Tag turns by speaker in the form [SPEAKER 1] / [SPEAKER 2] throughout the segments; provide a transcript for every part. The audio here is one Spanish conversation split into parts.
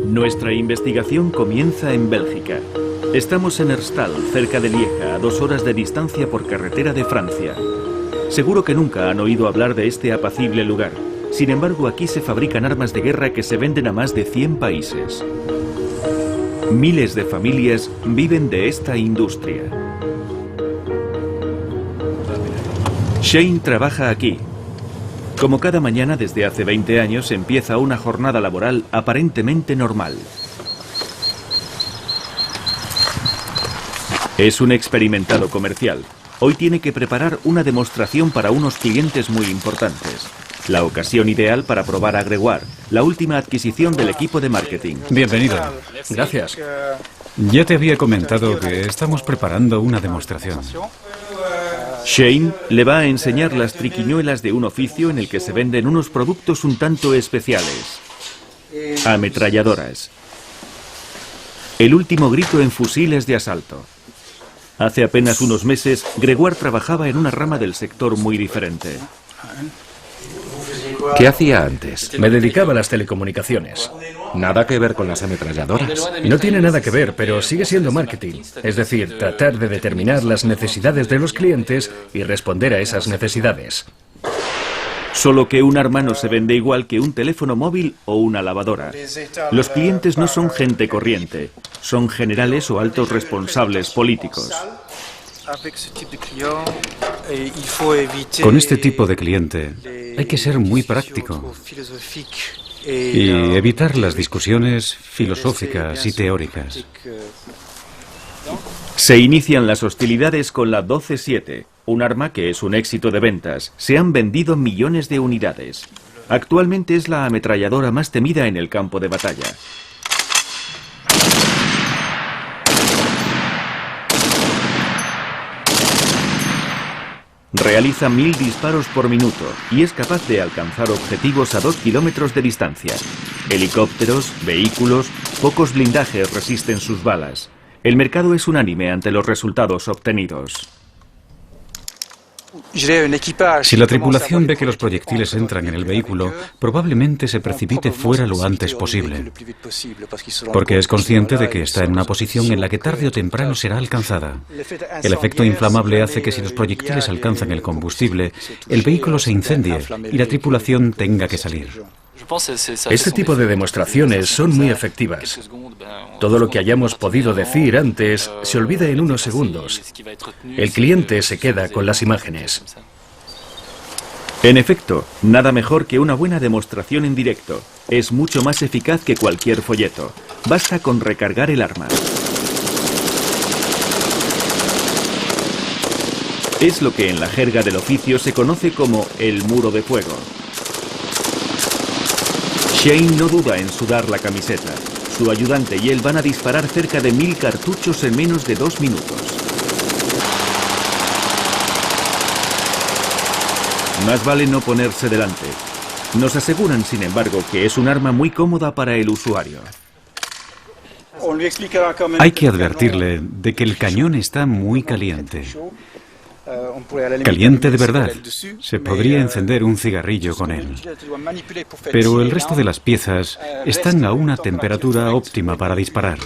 [SPEAKER 1] Nuestra investigación comienza en Bélgica. Estamos en Herstal, cerca de Lieja, a 2 horas de distancia por carretera de Francia. Seguro que nunca han oído hablar de este apacible lugar. Sin embargo, aquí se fabrican armas de guerra que se venden a más de 100 países. Miles de familias viven de esta industria. Shane trabaja aquí. Como cada mañana desde hace 20 años, empieza una jornada laboral aparentemente normal. Es un experimentado comercial. Hoy tiene que preparar una demostración para unos clientes muy importantes. La ocasión ideal para probar a Gregoire, la última adquisición del equipo de marketing.
[SPEAKER 2] Bienvenido. Gracias. Ya te había comentado que estamos preparando una demostración.
[SPEAKER 1] Shane le va a enseñar las triquiñuelas de un oficio en el que se venden unos productos un tanto especiales. Ametralladoras. El último grito en fusiles de asalto. Hace apenas unos meses, Gregoire trabajaba en una rama del sector muy diferente.
[SPEAKER 3] ¿Qué hacía antes?
[SPEAKER 4] Me dedicaba a las telecomunicaciones.
[SPEAKER 3] ¿Nada que ver con las ametralladoras?
[SPEAKER 4] No tiene nada que ver, pero sigue siendo marketing. Es decir, tratar de determinar las necesidades de los clientes y responder a esas necesidades.
[SPEAKER 1] Solo que un arma no se vende igual que un teléfono móvil o una lavadora. Los clientes no son gente corriente, son generales o altos responsables políticos.
[SPEAKER 2] Con este tipo de cliente hay que ser muy práctico y evitar las discusiones filosóficas y teóricas.
[SPEAKER 1] Se inician las hostilidades con la 12-7, un arma que es un éxito de ventas. Se han vendido millones de unidades. Actualmente es la ametralladora más temida en el campo de batalla. Realiza 1000 disparos por minuto y es capaz de alcanzar objetivos a 2 kilómetros de distancia. Helicópteros, vehículos, pocos blindajes resisten sus balas. El mercado es unánime ante los resultados obtenidos.
[SPEAKER 2] Si la tripulación ve que los proyectiles entran en el vehículo, probablemente se precipite fuera lo antes posible, porque es consciente de que está en una posición en la que tarde o temprano será alcanzada. El efecto inflamable hace que si los proyectiles alcanzan el combustible, el vehículo se incendie y la tripulación tenga que salir.
[SPEAKER 4] Este tipo de demostraciones son muy efectivas. Todo lo que hayamos podido decir antes se olvida en unos segundos. El cliente se queda con las imágenes.
[SPEAKER 1] En efecto, nada mejor que una buena demostración en directo. Es mucho más eficaz que cualquier folleto. Basta con recargar el arma. Es lo que en la jerga del oficio se conoce como el muro de fuego. Shane no duda en sudar la camiseta. Su ayudante y él van a disparar cerca de 1000 cartuchos en menos de 2 minutos. Más vale no ponerse delante. Nos aseguran, sin embargo, que es un arma muy cómoda para el usuario.
[SPEAKER 2] Hay que advertirle de que el cañón está muy caliente. Caliente de verdad. Se podría encender un cigarrillo con él. Pero el resto de las piezas están a una temperatura óptima para disparar.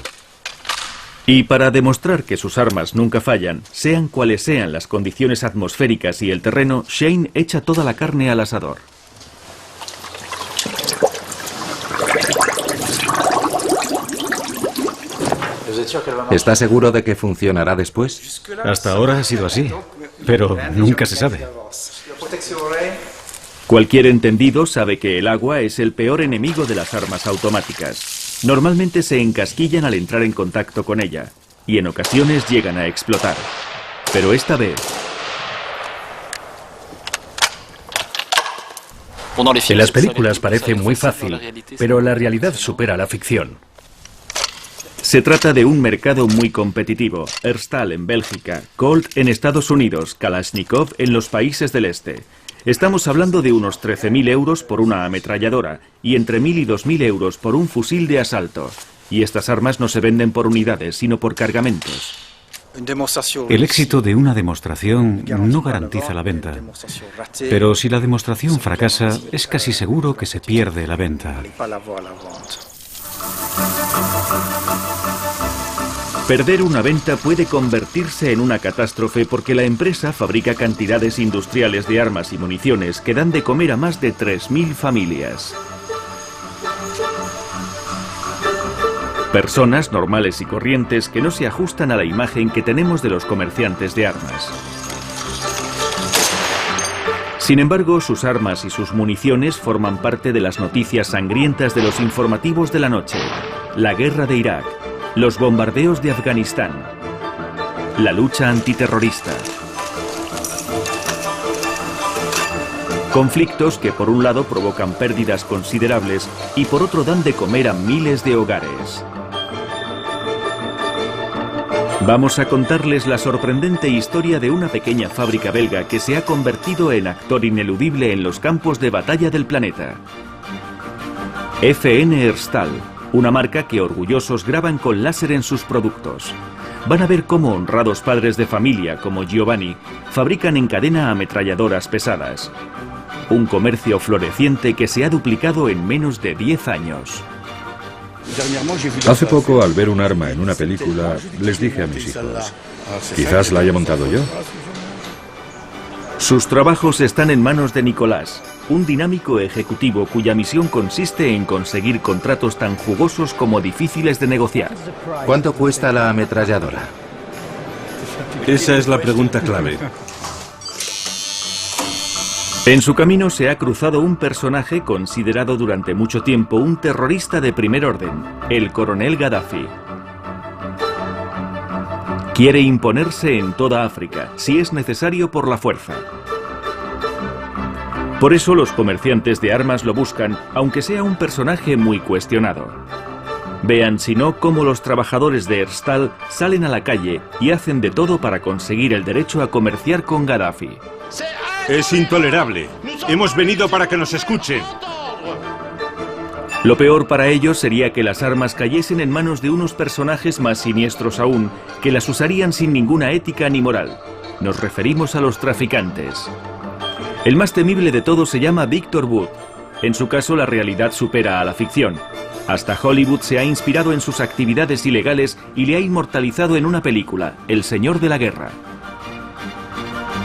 [SPEAKER 1] Y para demostrar que sus armas nunca fallan, sean cuales sean las condiciones atmosféricas y el terreno, Shane echa toda la carne al asador.
[SPEAKER 3] ¿Está seguro de que funcionará después?
[SPEAKER 2] Hasta ahora ha sido así, pero nunca se sabe.
[SPEAKER 1] Cualquier entendido sabe que el agua es el peor enemigo de las armas automáticas. Normalmente se encasquillan al entrar en contacto con ella, y en ocasiones llegan a explotar. Pero esta vez...
[SPEAKER 4] En las películas parece muy fácil, pero la realidad supera la ficción.
[SPEAKER 1] Se trata de un mercado muy competitivo. Herstal en Bélgica, Colt en Estados Unidos, Kalashnikov en los países del este. Estamos hablando de unos 13.000 euros por una ametralladora y entre 1.000 y 2.000 euros por un fusil de asalto. Y estas armas no se venden por unidades, sino por cargamentos.
[SPEAKER 2] El éxito de una demostración no garantiza la venta, pero si la demostración fracasa, es casi seguro que se pierde la venta.
[SPEAKER 1] Perder una venta puede convertirse en una catástrofe porque la empresa fabrica cantidades industriales de armas y municiones que dan de comer a más de 3.000 familias. Personas normales y corrientes que no se ajustan a la imagen que tenemos de los comerciantes de armas. Sin embargo, sus armas y sus municiones forman parte de las noticias sangrientas de los informativos de la noche. La guerra de Irak, los bombardeos de Afganistán, la lucha antiterrorista. Conflictos que por un lado provocan pérdidas considerables y por otro dan de comer a miles de hogares. Vamos a contarles la sorprendente historia de una pequeña fábrica belga que se ha convertido en actor ineludible en los campos de batalla del planeta. FN Herstal, una marca que orgullosos graban con láser en sus productos. Van a ver cómo honrados padres de familia como Giovanni fabrican en cadena ametralladoras pesadas. Un comercio floreciente que se ha duplicado en menos de 10 años.
[SPEAKER 5] Hace poco, al ver un arma en una película, les dije a mis hijos, quizás la haya montado yo.
[SPEAKER 1] Sus trabajos están en manos de Nicolás, un dinámico ejecutivo cuya misión consiste en conseguir contratos tan jugosos como difíciles de negociar.
[SPEAKER 3] ¿Cuánto cuesta la ametralladora?
[SPEAKER 6] Esa es la pregunta clave.
[SPEAKER 1] En su camino se ha cruzado un personaje considerado durante mucho tiempo un terrorista de primer orden, el coronel Gaddafi. Quiere imponerse en toda África, si es necesario por la fuerza. Por eso los comerciantes de armas lo buscan, aunque sea un personaje muy cuestionado. Vean si no cómo los trabajadores de Herstal salen a la calle y hacen de todo para conseguir el derecho a comerciar con Gaddafi.
[SPEAKER 6] Es intolerable. Hemos venido para que nos escuchen.
[SPEAKER 1] Lo peor para ellos sería que las armas cayesen en manos de unos personajes más siniestros aún, que las usarían sin ninguna ética ni moral. Nos referimos a los traficantes. El más temible de todos se llama Victor Wood. En su caso, la realidad supera a la ficción. Hasta Hollywood se ha inspirado en sus actividades ilegales y le ha inmortalizado en una película, El Señor de la Guerra.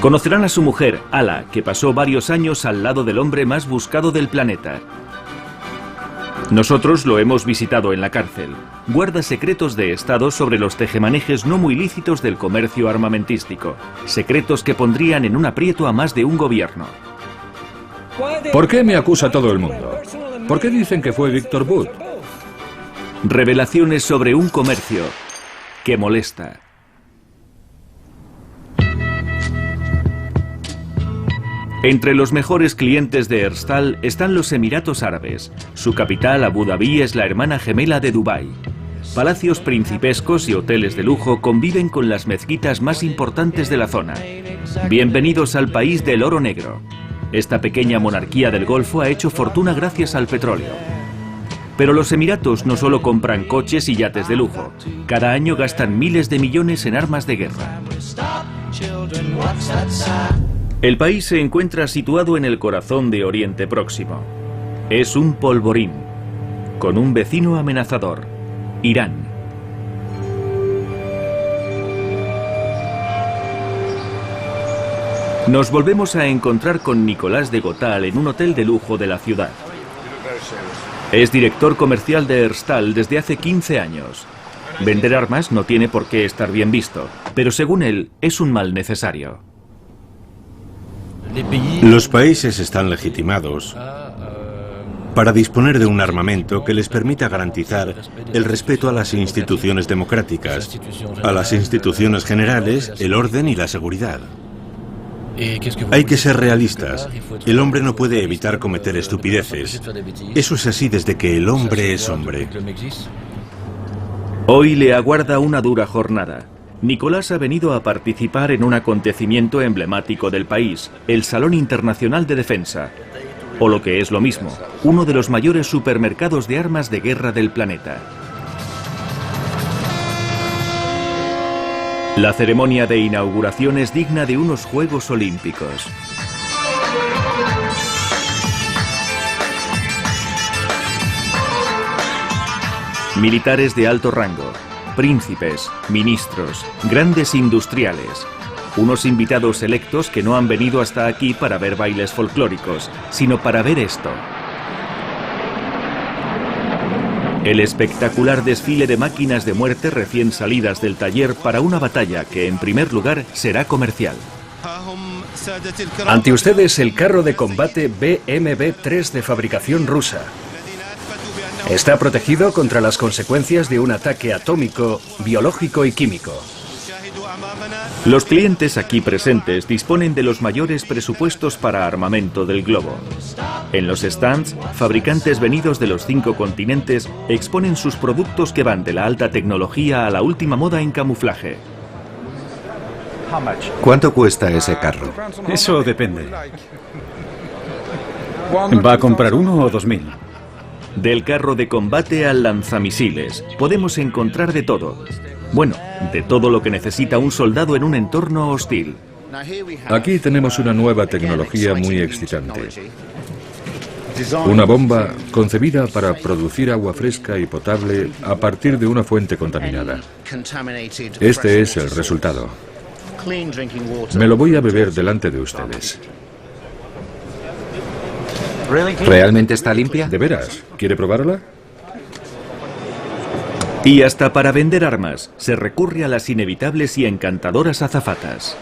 [SPEAKER 1] Conocerán a su mujer, Ala, que pasó varios años al lado del hombre más buscado del planeta. Nosotros lo hemos visitado en la cárcel. Guarda secretos de Estado sobre los tejemanejes no muy lícitos del comercio armamentístico. Secretos que pondrían en un aprieto a más de un gobierno.
[SPEAKER 5] ¿Por qué me acusa todo el mundo? ¿Por qué dicen que fue Victor Wood?
[SPEAKER 1] Revelaciones sobre un comercio que molesta. Entre los mejores clientes de Herstal están los Emiratos Árabes. Su capital, Abu Dhabi, es la hermana gemela de Dubái. Palacios principescos y hoteles de lujo conviven con las mezquitas más importantes de la zona. Bienvenidos al país del oro negro. Esta pequeña monarquía del Golfo ha hecho fortuna gracias al petróleo. Pero los Emiratos no solo compran coches y yates de lujo. Cada año gastan miles de millones en armas de guerra. El país se encuentra situado en el corazón de Oriente Próximo. Es un polvorín, con un vecino amenazador, Irán. Nos volvemos a encontrar con Nicolás de Gotal en un hotel de lujo de la ciudad. Es director comercial de Herstal desde hace 15 años. Vender armas no tiene por qué estar bien visto, pero según él, es un mal necesario.
[SPEAKER 6] Los países están legitimados para disponer de un armamento que les permita garantizar el respeto a las instituciones democráticas, a las instituciones generales, el orden y la seguridad. Hay que ser realistas. El hombre no puede evitar cometer estupideces. Eso es así desde que el hombre es hombre.
[SPEAKER 1] Hoy le aguarda una dura jornada. Nicolás ha venido a participar en un acontecimiento emblemático del país, el Salón Internacional de Defensa, o lo que es lo mismo, uno de los mayores supermercados de armas de guerra del planeta. La ceremonia de inauguración es digna de unos Juegos Olímpicos. Militares de alto rango, príncipes, ministros, grandes industriales, unos invitados selectos que no han venido hasta aquí para ver bailes folclóricos, sino para ver esto. El espectacular desfile de máquinas de muerte recién salidas del taller para una batalla que, en primer lugar, será comercial.
[SPEAKER 4] Ante ustedes el carro de combate BMB-3 de fabricación rusa. Está protegido contra las consecuencias de un ataque atómico, biológico y químico.
[SPEAKER 1] Los clientes aquí presentes disponen de los mayores presupuestos para armamento del globo. En los stands, fabricantes venidos de los 5 continentes exponen sus productos que van de la alta tecnología a la última moda en camuflaje.
[SPEAKER 3] ¿Cuánto cuesta ese carro?
[SPEAKER 2] Eso depende. ¿Va a comprar 1 o 2.000?
[SPEAKER 1] Del carro de combate al lanzamisiles, podemos encontrar de todo. Bueno, de todo lo que necesita un soldado en un entorno hostil.
[SPEAKER 5] Aquí tenemos una nueva tecnología muy excitante. Una bomba concebida para producir agua fresca y potable a partir de una fuente contaminada. Este es el resultado. Me lo voy a beber delante de ustedes.
[SPEAKER 3] ¿Realmente está limpia?
[SPEAKER 5] ¿De veras? ¿Quiere probarla?
[SPEAKER 1] Y hasta para vender armas, se recurre a las inevitables y encantadoras azafatas.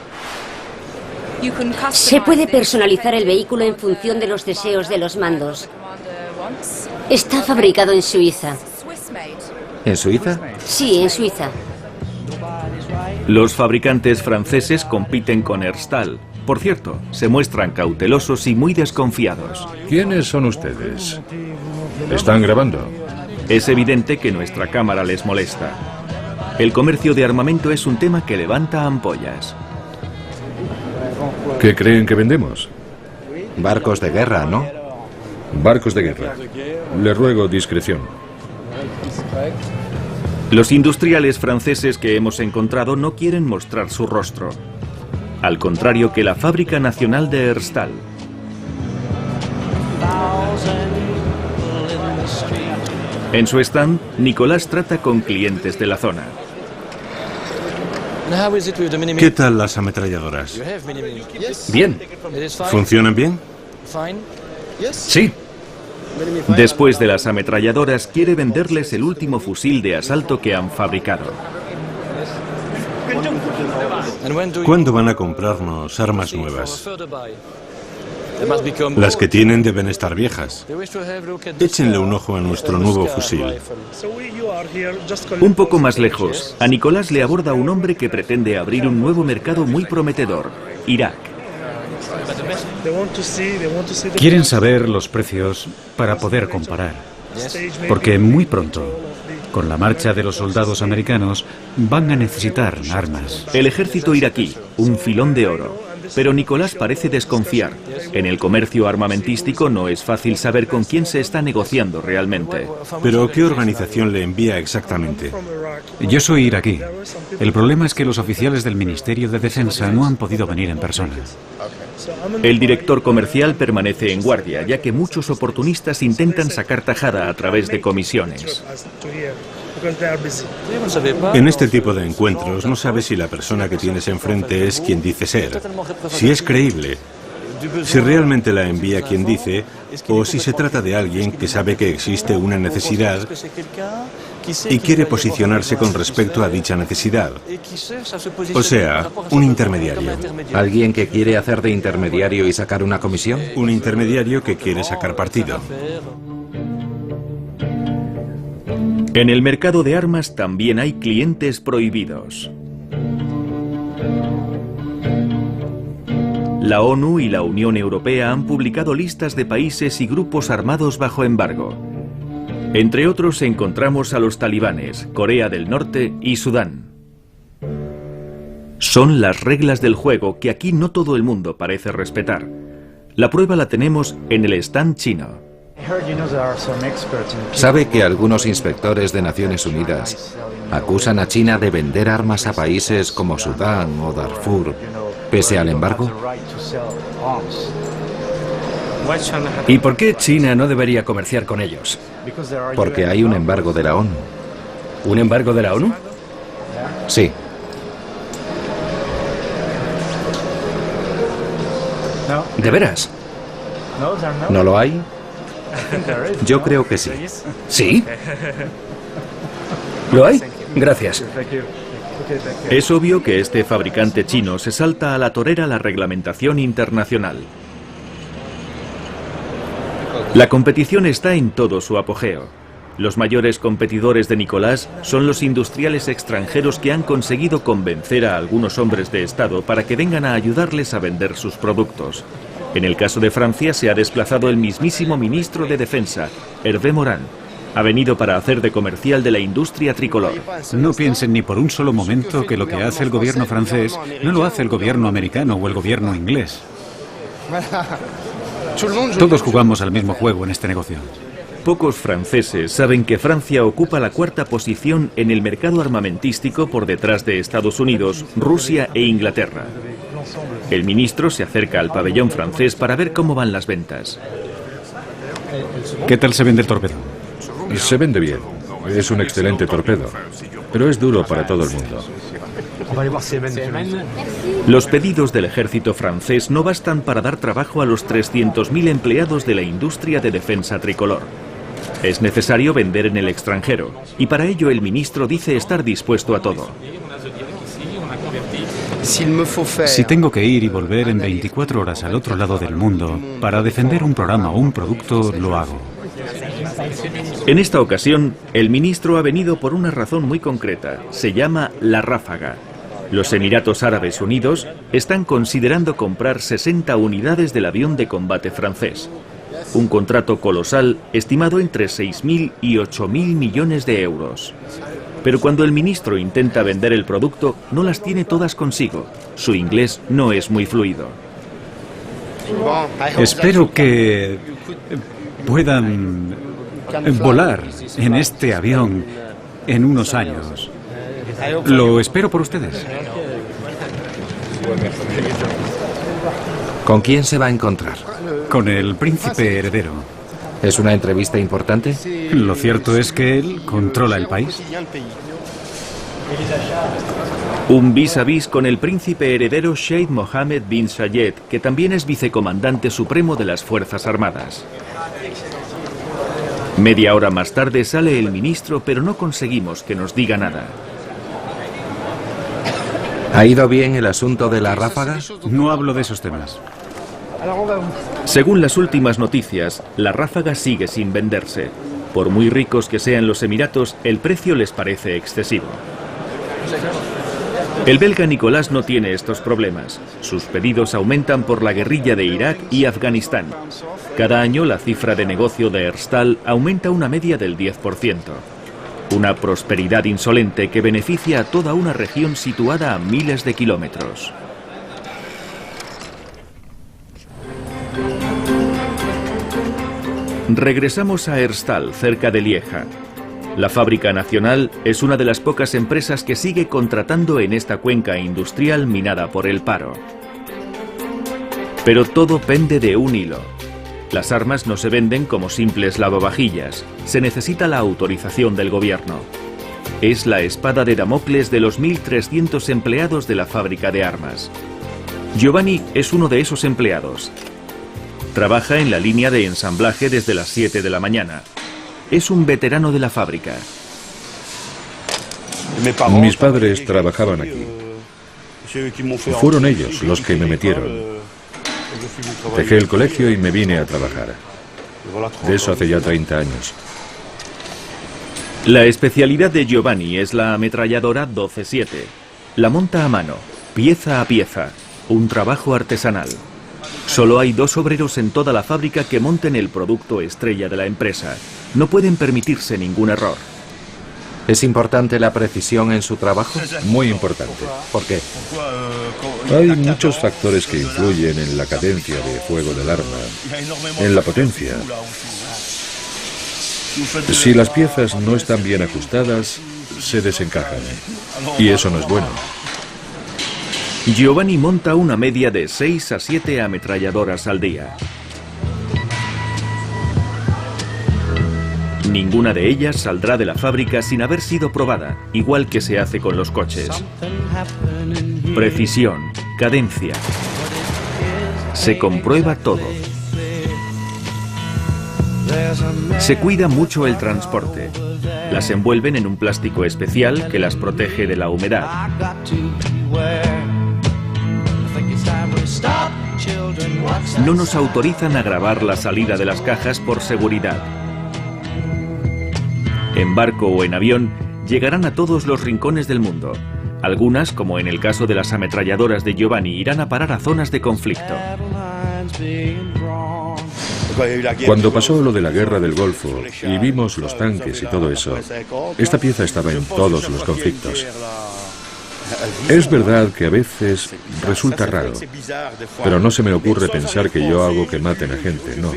[SPEAKER 7] Se puede personalizar el vehículo en función de los deseos de los mandos. Está fabricado en Suiza.
[SPEAKER 3] ¿En Suiza?
[SPEAKER 7] Sí, en Suiza.
[SPEAKER 1] Los fabricantes franceses compiten con Herstal. Por cierto, se muestran cautelosos y muy desconfiados.
[SPEAKER 5] ¿Quiénes son ustedes? ¿Están grabando?
[SPEAKER 1] Es evidente que nuestra cámara les molesta. El comercio de armamento es un tema que levanta ampollas.
[SPEAKER 5] ¿Qué creen que vendemos?
[SPEAKER 3] Barcos de guerra, ¿no?
[SPEAKER 5] Barcos de guerra. Le ruego discreción.
[SPEAKER 1] Los industriales franceses que hemos encontrado no quieren mostrar su rostro. Al contrario que la Fábrica Nacional de Herstal. En su stand, Nicolás trata con clientes de la zona.
[SPEAKER 6] ¿Qué tal las ametralladoras?
[SPEAKER 4] Bien.
[SPEAKER 6] ¿Funcionan bien?
[SPEAKER 4] Sí.
[SPEAKER 1] Después de las ametralladoras, quiere venderles el último fusil de asalto que han fabricado.
[SPEAKER 6] ¿Cuándo van a comprarnos armas nuevas? Las que tienen deben estar viejas. Échenle un ojo a nuestro nuevo fusil.
[SPEAKER 1] Un poco más lejos, a Nicolás le aborda un hombre que pretende abrir un nuevo mercado muy prometedor, Irak.
[SPEAKER 2] Quieren saber los precios para poder comparar. Porque muy pronto, con la marcha de los soldados americanos, van a necesitar armas.
[SPEAKER 1] El ejército iraquí, un filón de oro. Pero Nicolás parece desconfiar. En el comercio armamentístico no es fácil saber con quién se está negociando realmente.
[SPEAKER 6] ¿Pero qué organización le envía exactamente?
[SPEAKER 2] Yo soy iraquí. El problema es que los oficiales del Ministerio de Defensa no han podido venir en persona.
[SPEAKER 1] El director comercial permanece en guardia, ya que muchos oportunistas intentan sacar tajada a través de comisiones.
[SPEAKER 6] En este tipo de encuentros no sabes si la persona que tienes enfrente es quien dice ser, si es creíble, si realmente la envía quien dice, o si se trata de alguien que sabe que existe una necesidad y quiere posicionarse con respecto a dicha necesidad. O sea, un intermediario.
[SPEAKER 3] ¿Alguien que quiere hacer de intermediario y sacar una comisión?
[SPEAKER 6] Un intermediario que quiere sacar partido.
[SPEAKER 1] En el mercado de armas también hay clientes prohibidos. La ONU y la Unión Europea han publicado listas de países y grupos armados bajo embargo. Entre otros encontramos a los talibanes, Corea del Norte y Sudán. Son las reglas del juego que aquí no todo el mundo parece respetar. La prueba la tenemos en el stand chino.
[SPEAKER 3] ¿Sabe que algunos inspectores de Naciones Unidas Acusan a China de vender armas a países como Sudán o Darfur, pese al embargo.
[SPEAKER 4] ¿Y por qué China no debería comerciar con ellos?
[SPEAKER 3] Porque hay un embargo de la ONU.
[SPEAKER 4] ¿Un embargo de la ONU?
[SPEAKER 3] Sí.
[SPEAKER 4] ¿De veras?
[SPEAKER 3] ¿No lo hay? Yo creo que sí.
[SPEAKER 4] ¿Sí? ¿Lo hay? Gracias.
[SPEAKER 1] Es obvio que este fabricante chino se salta a la torera la reglamentación internacional. La competición está en todo su apogeo. Los mayores competidores de Nicolás son los industriales extranjeros que han conseguido convencer a algunos hombres de Estado para que vengan a ayudarles a vender sus productos. En el caso de Francia se ha desplazado el mismísimo ministro de Defensa, Hervé Morin. Ha venido para hacer de comercial de la industria tricolor.
[SPEAKER 2] No piensen ni por un solo momento que lo que hace el gobierno francés no lo hace el gobierno americano o el gobierno inglés. Todos jugamos al mismo juego en este negocio.
[SPEAKER 1] Pocos franceses saben que Francia ocupa la cuarta posición en el mercado armamentístico por detrás de Estados Unidos, Rusia e Inglaterra. El ministro se acerca al pabellón francés para ver cómo van las ventas.
[SPEAKER 2] ¿Qué tal se vende el torpedo?
[SPEAKER 5] Se vende bien. Es un excelente torpedo, pero es duro para todo el mundo.
[SPEAKER 1] Los pedidos del ejército francés no bastan para dar trabajo a los 300.000 empleados de la industria de defensa tricolor. Es necesario vender en el extranjero, y para ello el ministro dice estar dispuesto a todo.
[SPEAKER 2] Si tengo que ir y volver en 24 horas al otro lado del mundo para defender un programa o un producto, lo hago.
[SPEAKER 1] En esta ocasión, el ministro ha venido por una razón muy concreta. Se llama La Ráfaga. Los Emiratos Árabes Unidos están considerando comprar 60 unidades del avión de combate francés. Un contrato colosal estimado entre 6.000 y 8.000 millones de euros. Pero cuando el ministro intenta vender el producto, no las tiene todas consigo. Su inglés no es muy fluido.
[SPEAKER 2] Espero que puedan volar en este avión en unos años. Lo espero por ustedes.
[SPEAKER 3] ¿Con quién se va a encontrar?
[SPEAKER 2] Con el príncipe heredero.
[SPEAKER 3] ¿Es una entrevista importante?
[SPEAKER 2] Lo cierto es que él controla el país.
[SPEAKER 1] Un vis a vis con el príncipe heredero Sheikh Mohammed bin Zayed, que también es vicecomandante supremo de las Fuerzas Armadas. Media hora más tarde sale el ministro, pero no conseguimos que nos diga nada.
[SPEAKER 3] ¿Ha ido bien el asunto de la Ráfaga?
[SPEAKER 2] No hablo de esos temas.
[SPEAKER 1] Según las últimas noticias, la Ráfaga sigue sin venderse. Por muy ricos que sean los Emiratos, el precio les parece excesivo. El belga Nicolás no tiene estos problemas. Sus pedidos aumentan por la guerrilla de Irak y Afganistán. Cada año la cifra de negocio de Herstal aumenta una media del 10%. Una prosperidad insolente que beneficia a toda una región situada a miles de kilómetros. Regresamos a Herstal, cerca de Lieja. La fábrica nacional es una de las pocas empresas que sigue contratando en esta cuenca industrial minada por el paro. Pero todo pende de un hilo. Las armas no se venden como simples lavavajillas. Se necesita la autorización del gobierno. Es la espada de Damocles de los 1.300 empleados de la fábrica de armas. Giovanni es uno de esos empleados. Trabaja en la línea de ensamblaje desde las 7 de la mañana. Es un veterano de la fábrica.
[SPEAKER 5] Mis padres trabajaban aquí. Fueron ellos los que me metieron. Dejé el colegio y me vine a trabajar. De eso hace ya 30 años.
[SPEAKER 1] La especialidad de Giovanni es la ametralladora 12-7. La monta a mano, pieza a pieza, un trabajo artesanal. Solo hay 2 obreros en toda la fábrica que monten el producto estrella de la empresa. No pueden permitirse ningún error.
[SPEAKER 3] ¿Es importante la precisión en su trabajo?
[SPEAKER 5] Muy importante.
[SPEAKER 3] ¿Por qué?
[SPEAKER 5] Hay muchos factores que influyen en la cadencia de fuego del arma, en la potencia. Si las piezas no están bien ajustadas, se desencajan. Y eso no es bueno.
[SPEAKER 1] Giovanni monta una media de 6 a 7 ametralladoras al día. Ninguna de ellas saldrá de la fábrica sin haber sido probada, igual que se hace con los coches. Precisión, cadencia. Se comprueba todo. Se cuida mucho el transporte. Las envuelven en un plástico especial que las protege de la humedad. No nos autorizan a grabar la salida de las cajas por seguridad. En barco o en avión, llegarán a todos los rincones del mundo. Algunas, como en el caso de las ametralladoras de Giovanni, irán a parar a zonas de conflicto.
[SPEAKER 5] Cuando pasó lo de la guerra del Golfo y vimos los tanques y todo eso, esta pieza estaba en todos los conflictos. Es verdad que a veces resulta raro, pero no se me ocurre pensar que yo hago que maten a gente, no.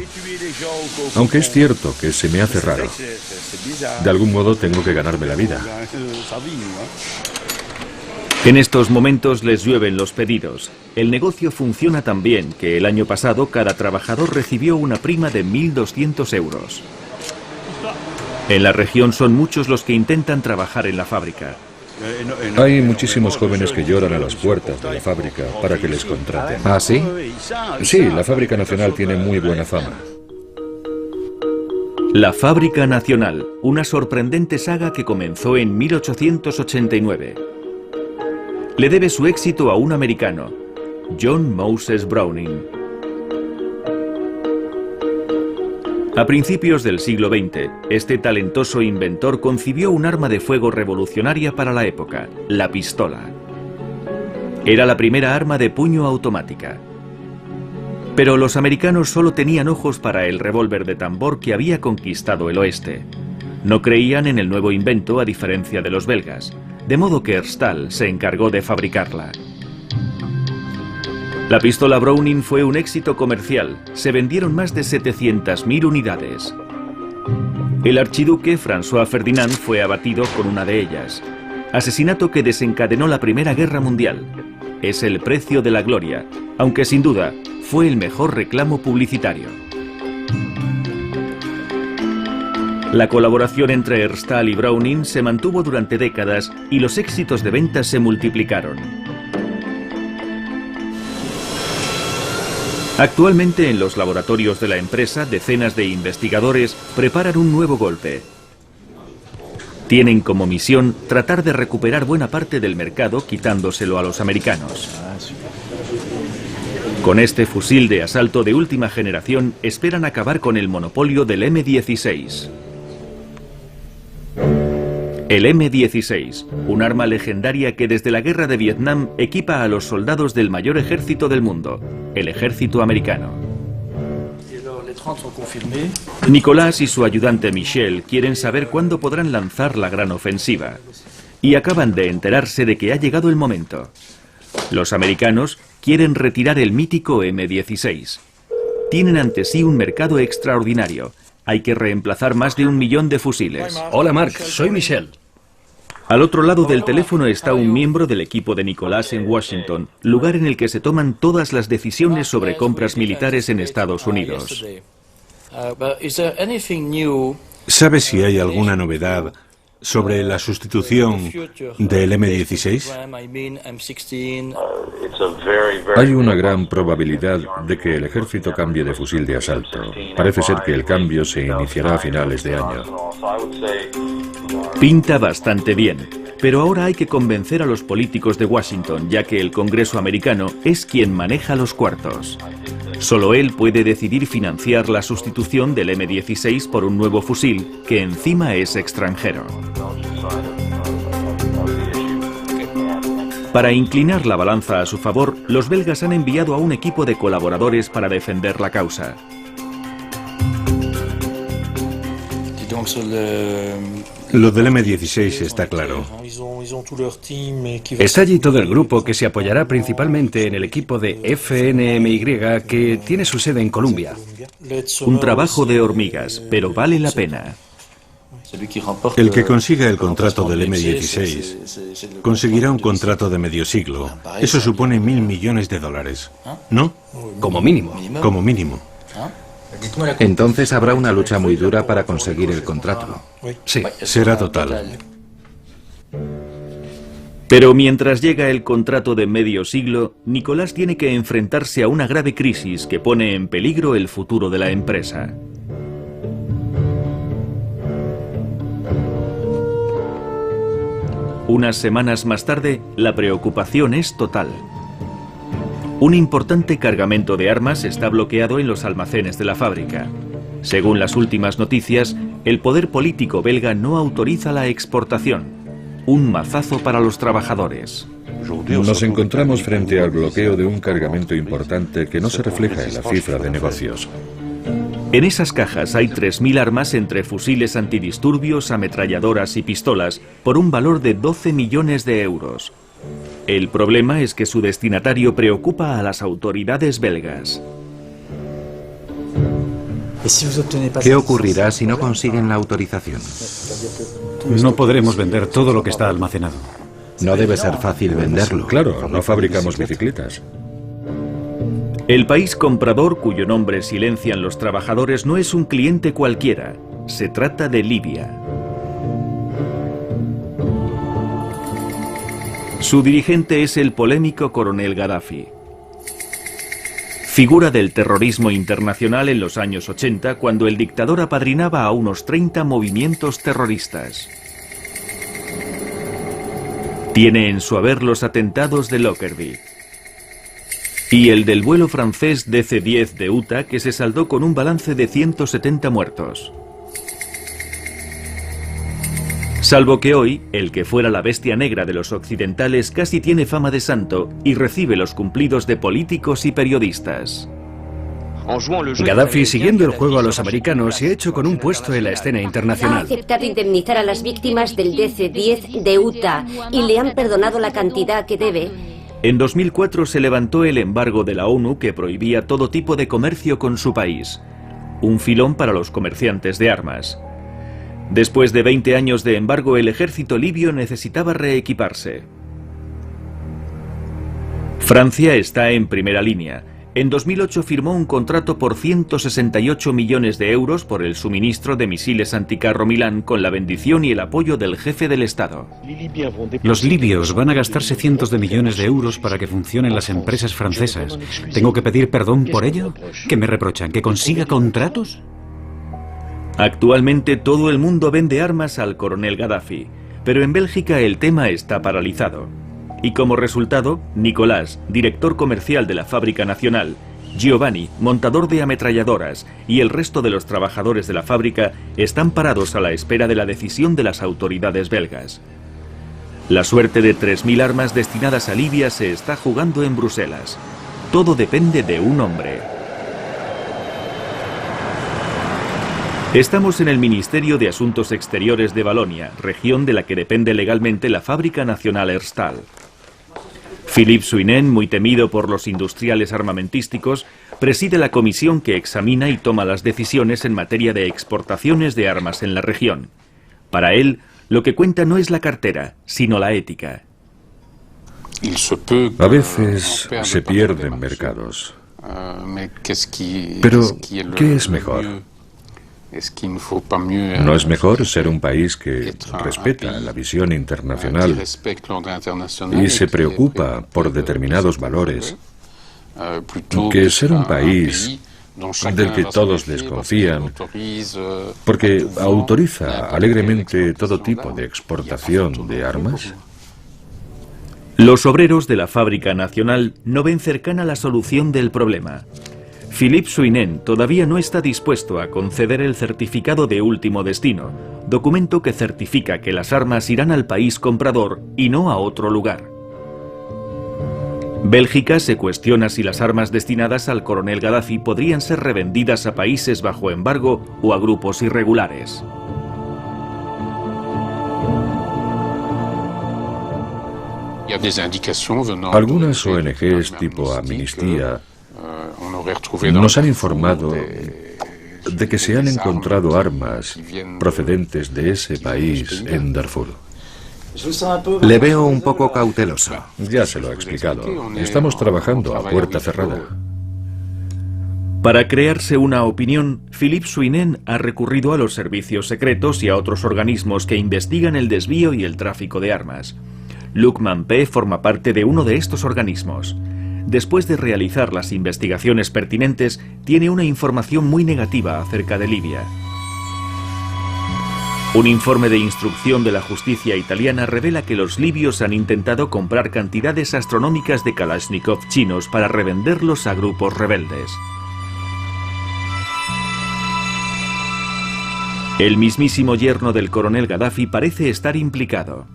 [SPEAKER 5] Aunque es cierto que se me hace raro. De algún modo tengo que ganarme la vida.
[SPEAKER 1] En estos momentos les llueven los pedidos. El negocio funciona tan bien que el año pasado cada trabajador recibió una prima de 1.200 euros. En la región son muchos los que intentan trabajar en la fábrica.
[SPEAKER 5] Hay muchísimos jóvenes que lloran a las puertas de la fábrica para que les contraten.
[SPEAKER 3] ¿Ah, sí?
[SPEAKER 5] Sí, la Fábrica Nacional tiene muy buena fama.
[SPEAKER 1] La Fábrica Nacional, una sorprendente saga que comenzó en 1889. Le debe su éxito a un americano, John Moses Browning. A principios del siglo XX, este talentoso inventor concibió un arma de fuego revolucionaria para la época, la pistola. Era la primera arma de puño automática. Pero los americanos solo tenían ojos para el revólver de tambor que había conquistado el oeste. No creían en el nuevo invento a diferencia de los belgas, de modo que Herstal se encargó de fabricarla. La pistola Browning fue un éxito comercial, se vendieron más de 700.000 unidades. El archiduque François Ferdinand fue abatido con una de ellas, asesinato que desencadenó la Primera Guerra Mundial. Es el precio de la gloria, aunque sin duda fue el mejor reclamo publicitario. La colaboración entre Herstal y Browning se mantuvo durante décadas y los éxitos de ventas se multiplicaron. Actualmente en los laboratorios de la empresa decenas de investigadores preparan un nuevo golpe. Tienen como misión tratar de recuperar buena parte del mercado quitándoselo a los americanos. Con este fusil de asalto de última generación esperan acabar con el monopolio del M16. El M16, un arma legendaria que desde la guerra de Vietnam equipa a los soldados del mayor ejército del mundo, el ejército americano. Nicolás y su ayudante Michel quieren saber cuándo podrán lanzar la gran ofensiva. Y acaban de enterarse de que ha llegado el momento. Los americanos quieren retirar el mítico M16. Tienen ante sí un mercado extraordinario. Hay que reemplazar más de 1 millón de fusiles.
[SPEAKER 4] Hola Marc, soy Michel.
[SPEAKER 1] Al otro lado del teléfono está un miembro del equipo de Nicolás en Washington, lugar en el que se toman todas las decisiones sobre compras militares en Estados Unidos.
[SPEAKER 6] ¿Sabe si hay alguna novedad sobre la sustitución del M16?
[SPEAKER 5] Hay una gran probabilidad de que el ejército cambie de fusil de asalto. Parece ser que el cambio se iniciará a finales de año.
[SPEAKER 1] Pinta bastante bien, pero ahora hay que convencer a los políticos de Washington, ya que el Congreso americano es quien maneja los cuartos. Solo él puede decidir financiar la sustitución del M16 por un nuevo fusil, que encima es extranjero. Para inclinar la balanza a su favor, los belgas han enviado a un equipo de colaboradores para defender la causa.
[SPEAKER 6] Lo del M16 está claro.
[SPEAKER 4] Está allí todo el grupo que se apoyará principalmente en el equipo de FNMY que tiene su sede en Colombia.
[SPEAKER 1] Un trabajo de hormigas, pero vale la pena.
[SPEAKER 6] El que consiga el contrato del M16 conseguirá un contrato de medio siglo. Eso supone $1.000 millones, ¿no?
[SPEAKER 4] Como mínimo.
[SPEAKER 6] Como mínimo.
[SPEAKER 3] Entonces habrá una lucha muy dura para conseguir el contrato.
[SPEAKER 6] Sí, será total.
[SPEAKER 1] Pero mientras llega el contrato de medio siglo, Nicolás tiene que enfrentarse a una grave crisis que pone en peligro el futuro de la empresa. Unas semanas más tarde, la preocupación es total. Un importante cargamento de armas está bloqueado en los almacenes de la fábrica. Según las últimas noticias, el poder político belga no autoriza la exportación. Un mazazo para los trabajadores.
[SPEAKER 5] Nos encontramos frente al bloqueo de un cargamento importante que no se refleja en la cifra de negocios.
[SPEAKER 1] En esas cajas hay 3.000 armas entre fusiles antidisturbios, ametralladoras y pistolas por un valor de 12 millones de euros. El problema es que su destinatario preocupa a las autoridades belgas.
[SPEAKER 3] ¿Qué ocurrirá si no consiguen la autorización?
[SPEAKER 2] No podremos vender todo lo que está almacenado.
[SPEAKER 3] No debe ser fácil venderlo.
[SPEAKER 5] Claro, no fabricamos bicicletas.
[SPEAKER 1] El país comprador cuyo nombre silencian los trabajadores no es un cliente cualquiera. Se trata de Libia. Su dirigente es el polémico coronel Gaddafi. Figura del terrorismo internacional en los años 80, cuando el dictador apadrinaba a unos 30 movimientos terroristas. Tiene en su haber los atentados de Lockerbie y el del vuelo francés DC-10 de Utah, que se saldó con un balance de 170 muertos. Salvo que hoy, el que fuera la bestia negra de los occidentales casi tiene fama de santo y recibe los cumplidos de políticos y periodistas.
[SPEAKER 4] Gaddafi, siguiendo el juego a los americanos, se ha hecho con un puesto en la escena
[SPEAKER 7] Ha
[SPEAKER 4] internacional.
[SPEAKER 7] aceptado indemnizar a las víctimas del DC-10 de Utah y le han perdonado la cantidad que debe.
[SPEAKER 1] En 2004 se levantó el embargo de la ONU que prohibía todo tipo de comercio con su país. Un filón para los comerciantes de armas. Después de 20 años de embargo, el ejército libio necesitaba reequiparse. Francia está en primera línea. En 2008 firmó un contrato por 168 millones de euros por el suministro de misiles anticarro Milán con la bendición y el apoyo del jefe del Estado.
[SPEAKER 2] Los libios van a gastarse cientos de millones de euros para que funcionen las empresas francesas. ¿Tengo que pedir perdón por ello? ¿Qué me reprochan? ¿Que consiga contratos?
[SPEAKER 1] Actualmente todo el mundo vende armas al coronel Gaddafi, pero en Bélgica el tema está paralizado. Y como resultado, Nicolás, director comercial de la fábrica nacional, Giovanni, montador de ametralladoras, y el resto de los trabajadores de la fábrica están parados a la espera de la decisión de las autoridades belgas. La suerte de 3.000 armas destinadas a Libia se está jugando en Bruselas. Todo depende de un hombre. Estamos en el Ministerio de Asuntos Exteriores de Valonia, región de la que depende legalmente la fábrica nacional Herstal. Philippe Suinen, muy temido por los industriales armamentísticos, preside la comisión que examina y toma las decisiones en materia de exportaciones de armas en la región. Para él, lo que cuenta no es la cartera, sino la ética.
[SPEAKER 5] A veces se pierden mercados. Pero, ¿qué es mejor? ¿No es mejor ser un país que respeta la visión internacional y se preocupa por determinados valores que ser un país del que todos desconfían porque autoriza alegremente todo tipo de exportación de armas?
[SPEAKER 1] Los obreros de la fábrica nacional no ven cercana la solución del problema. Philippe Suinen todavía no está dispuesto a conceder el certificado de último destino, documento que certifica que las armas irán al país comprador y no a otro lugar. Bélgica se cuestiona si las armas destinadas al coronel Gaddafi podrían ser revendidas a países bajo embargo o a grupos irregulares.
[SPEAKER 5] Algunas ONGs tipo Amnistía nos han informado de que se han encontrado armas procedentes de ese país en Darfur.
[SPEAKER 3] Le veo un poco cauteloso.
[SPEAKER 5] Ya se lo he explicado. Estamos trabajando a puerta cerrada.
[SPEAKER 1] Para crearse una opinión, Philippe Suinen ha recurrido a los servicios secretos y a otros organismos que investigan el desvío y el tráfico de armas. Luc Mampé forma parte de uno de estos organismos. Después de realizar las investigaciones pertinentes, tiene una información muy negativa acerca de Libia. Un informe de instrucción de la justicia italiana revela que los libios han intentado comprar cantidades astronómicas de Kalashnikov chinos para revenderlos a grupos rebeldes. El mismísimo yerno del coronel Gaddafi parece estar implicado.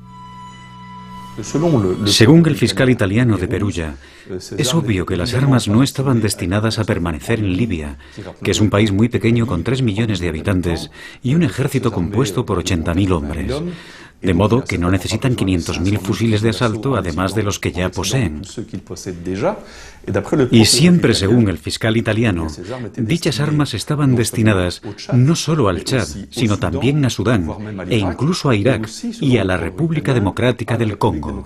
[SPEAKER 2] Según el fiscal italiano de Perugia, es obvio que las armas no estaban destinadas a permanecer en Libia, que es un país muy pequeño con 3 millones de habitantes y un ejército compuesto por 80.000 hombres. De modo que no necesitan 500.000 fusiles de asalto, además de los que ya poseen. Y siempre, según el fiscal italiano, dichas armas estaban destinadas no solo al Chad, sino también a Sudán, e incluso a Irak y a la República Democrática del Congo.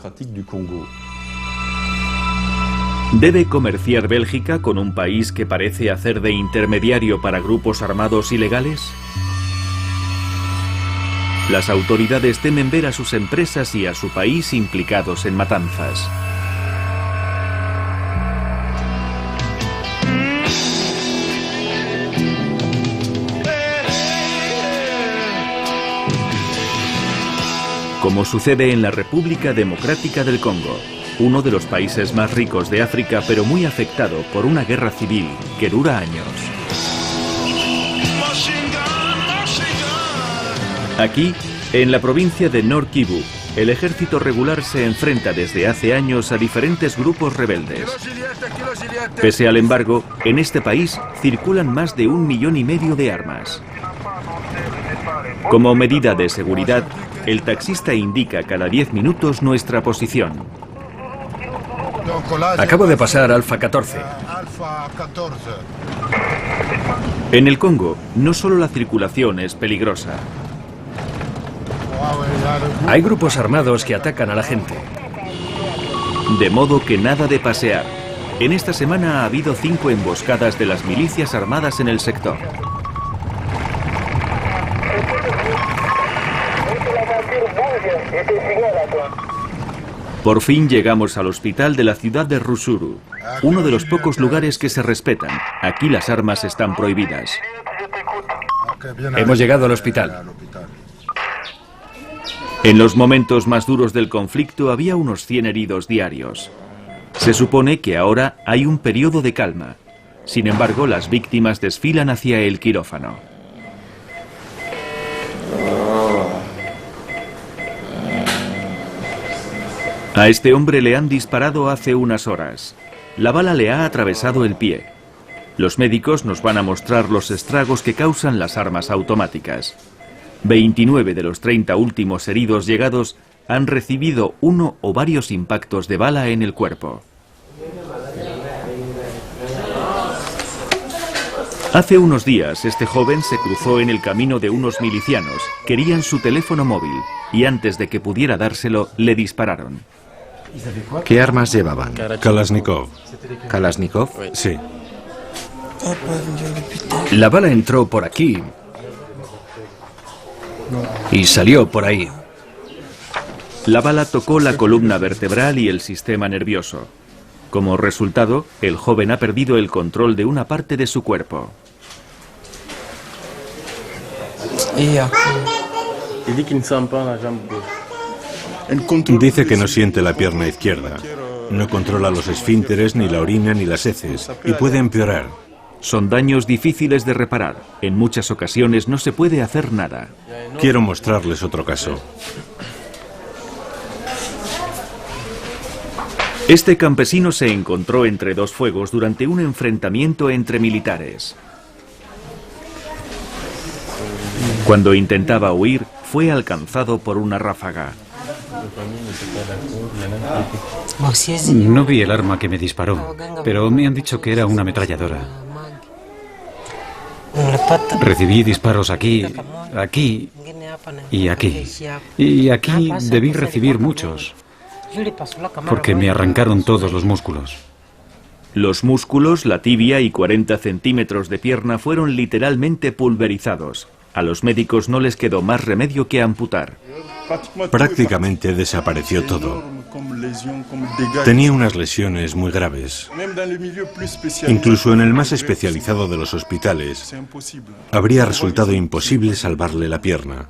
[SPEAKER 1] ¿Debe comerciar Bélgica con un país que parece hacer de intermediario para grupos armados ilegales? Las autoridades temen ver a sus empresas y a su país implicados en matanzas. Como sucede en la República Democrática del Congo, uno de los países más ricos de África, pero muy afectado por una guerra civil que dura años. Aquí, en la provincia de Nord Kivu, el ejército regular se enfrenta desde hace años a diferentes grupos rebeldes. Pese al embargo, en este país circulan más de 1,5 millones de armas. Como medida de seguridad, el taxista indica cada 10 minutos nuestra posición.
[SPEAKER 4] Acabo de pasar Alfa 14.
[SPEAKER 1] En el Congo, no solo la circulación es peligrosa.
[SPEAKER 4] Hay grupos armados que atacan a la gente.
[SPEAKER 1] De modo que nada de pasear. En esta semana ha habido 5 emboscadas de las milicias armadas en el sector. Por fin llegamos al hospital de la ciudad de Rutshuru, uno de los pocos lugares que se respetan. Aquí las armas están prohibidas.
[SPEAKER 4] Hemos llegado al hospital.
[SPEAKER 1] En los momentos más duros del conflicto había unos 100 heridos diarios. Se supone que ahora hay un periodo de calma. Sin embargo, las víctimas desfilan hacia el quirófano. A este hombre le han disparado hace unas horas. La bala le ha atravesado el pie. Los médicos nos van a mostrar los estragos que causan las armas automáticas. 29 de los 30 últimos heridos llegados han recibido uno o varios impactos de bala en el cuerpo. Hace unos días, este joven se cruzó en el camino de unos milicianos. Querían su teléfono móvil y antes de que pudiera dárselo, le dispararon.
[SPEAKER 3] ¿Qué armas llevaban?
[SPEAKER 6] Kalashnikov.
[SPEAKER 3] ¿Kalashnikov?
[SPEAKER 6] Sí.
[SPEAKER 4] La bala entró por aquí y salió por ahí.
[SPEAKER 1] La bala tocó la columna vertebral y el sistema nervioso. Como resultado, el joven ha perdido el control de una parte de su cuerpo.
[SPEAKER 6] Dice que no siente la pierna izquierda. No controla los esfínteres, ni la orina, ni las heces, y puede empeorar.
[SPEAKER 1] Son daños difíciles de reparar. En muchas ocasiones no se puede hacer nada.
[SPEAKER 6] Quiero mostrarles otro caso.
[SPEAKER 1] Este campesino se encontró entre dos fuegos durante un enfrentamiento entre militares. Cuando intentaba huir, fue alcanzado por una ráfaga.
[SPEAKER 2] No vi el arma que me disparó, pero me han dicho que era una ametralladora. Recibí disparos aquí, aquí y aquí. Y aquí debí recibir muchos, porque me arrancaron todos los músculos.
[SPEAKER 1] Los músculos, la tibia y 40 centímetros de pierna fueron literalmente pulverizados. A los médicos no les quedó más remedio que amputar.
[SPEAKER 6] Prácticamente desapareció todo. Tenía unas lesiones muy graves. Incluso en el más especializado de los hospitales, habría resultado imposible salvarle la pierna.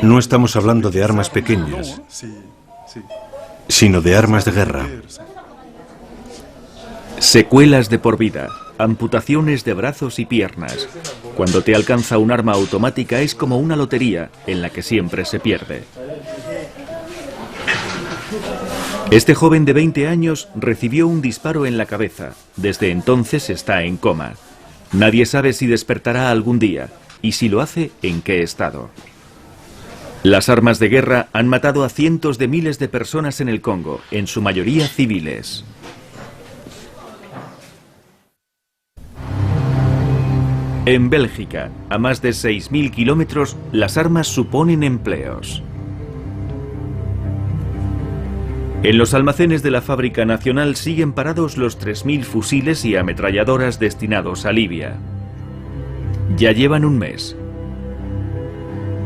[SPEAKER 6] No estamos hablando de armas pequeñas, sino de armas de guerra.
[SPEAKER 1] Secuelas de por vida, amputaciones de brazos y piernas. Cuando te alcanza un arma automática es como una lotería en la que siempre se pierde. Este joven de 20 años recibió un disparo en la cabeza. Desde entonces está en coma. Nadie sabe si despertará algún día y si lo hace, en qué estado. Las armas de guerra han matado a cientos de miles de personas en el Congo, en su mayoría civiles. En Bélgica, a más de 6.000 kilómetros, las armas suponen empleos. En los almacenes de la Fábrica Nacional siguen parados los 3.000 fusiles y ametralladoras destinados a Libia. Ya llevan un mes.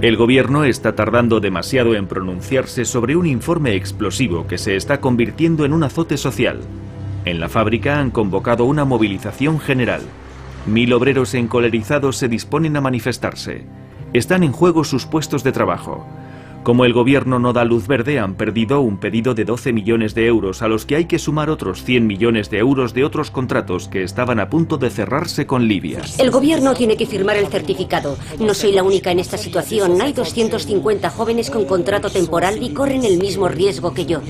[SPEAKER 1] El gobierno está tardando demasiado en pronunciarse sobre un informe explosivo que se está convirtiendo en un azote social. En la fábrica han convocado una movilización general. 1000 obreros encolerizados se disponen a manifestarse. Están en juego sus puestos de trabajo. Como el gobierno no da luz verde, han perdido un pedido de 12 millones de euros, a los que hay que sumar otros 100 millones de euros de otros contratos que estaban a punto de cerrarse con Libia.
[SPEAKER 7] El gobierno tiene que firmar el certificado. No soy la única en esta situación. Hay 250 jóvenes con contrato temporal y corren el mismo riesgo que yo.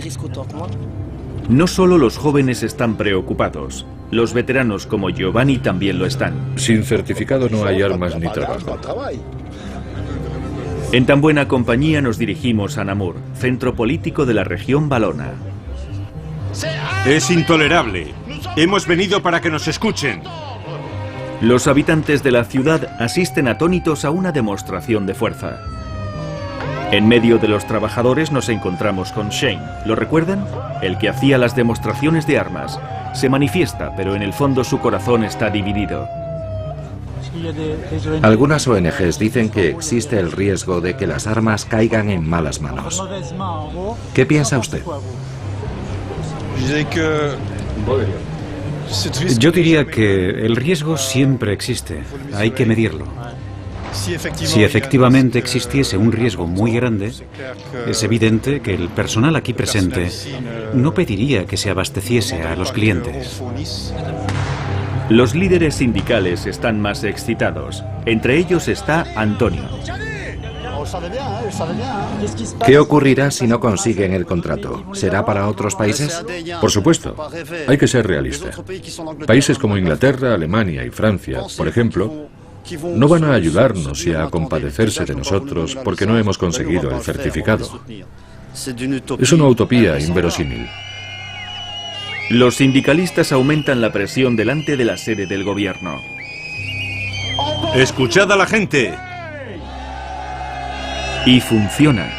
[SPEAKER 1] No solo los jóvenes están preocupados, los veteranos como Giovanni también lo están.
[SPEAKER 5] Sin certificado no hay armas ni trabajo.
[SPEAKER 1] En tan buena compañía nos dirigimos a Namur, centro político de la región valona.
[SPEAKER 6] Es intolerable. Hemos venido para que nos escuchen.
[SPEAKER 1] Los habitantes de la ciudad asisten atónitos a una demostración de fuerza. En medio de los trabajadores nos encontramos con Shane. ¿Lo recuerdan? El que hacía las demostraciones de armas. Se manifiesta, pero en el fondo su corazón está dividido.
[SPEAKER 3] Algunas ONGs dicen que existe el riesgo de que las armas caigan en malas manos. ¿Qué piensa usted?
[SPEAKER 2] Yo diría que el riesgo siempre existe. Hay que medirlo. Si efectivamente existiese un riesgo muy grande, es evidente que el personal aquí presente no pediría que se abasteciese a los clientes.
[SPEAKER 1] Los líderes sindicales están más excitados. Entre ellos está Antonio.
[SPEAKER 3] ¿Qué ocurrirá si no consiguen el contrato? ¿Será para otros países?
[SPEAKER 5] Por supuesto. Hay que ser realista. Países como Inglaterra, Alemania y Francia, por ejemplo, no van a ayudarnos y a compadecerse de nosotros porque no hemos conseguido el certificado. Es una utopía inverosímil.
[SPEAKER 1] Los sindicalistas aumentan la presión delante de la sede del gobierno.
[SPEAKER 6] ¡Escuchad a la gente!
[SPEAKER 1] Y funciona.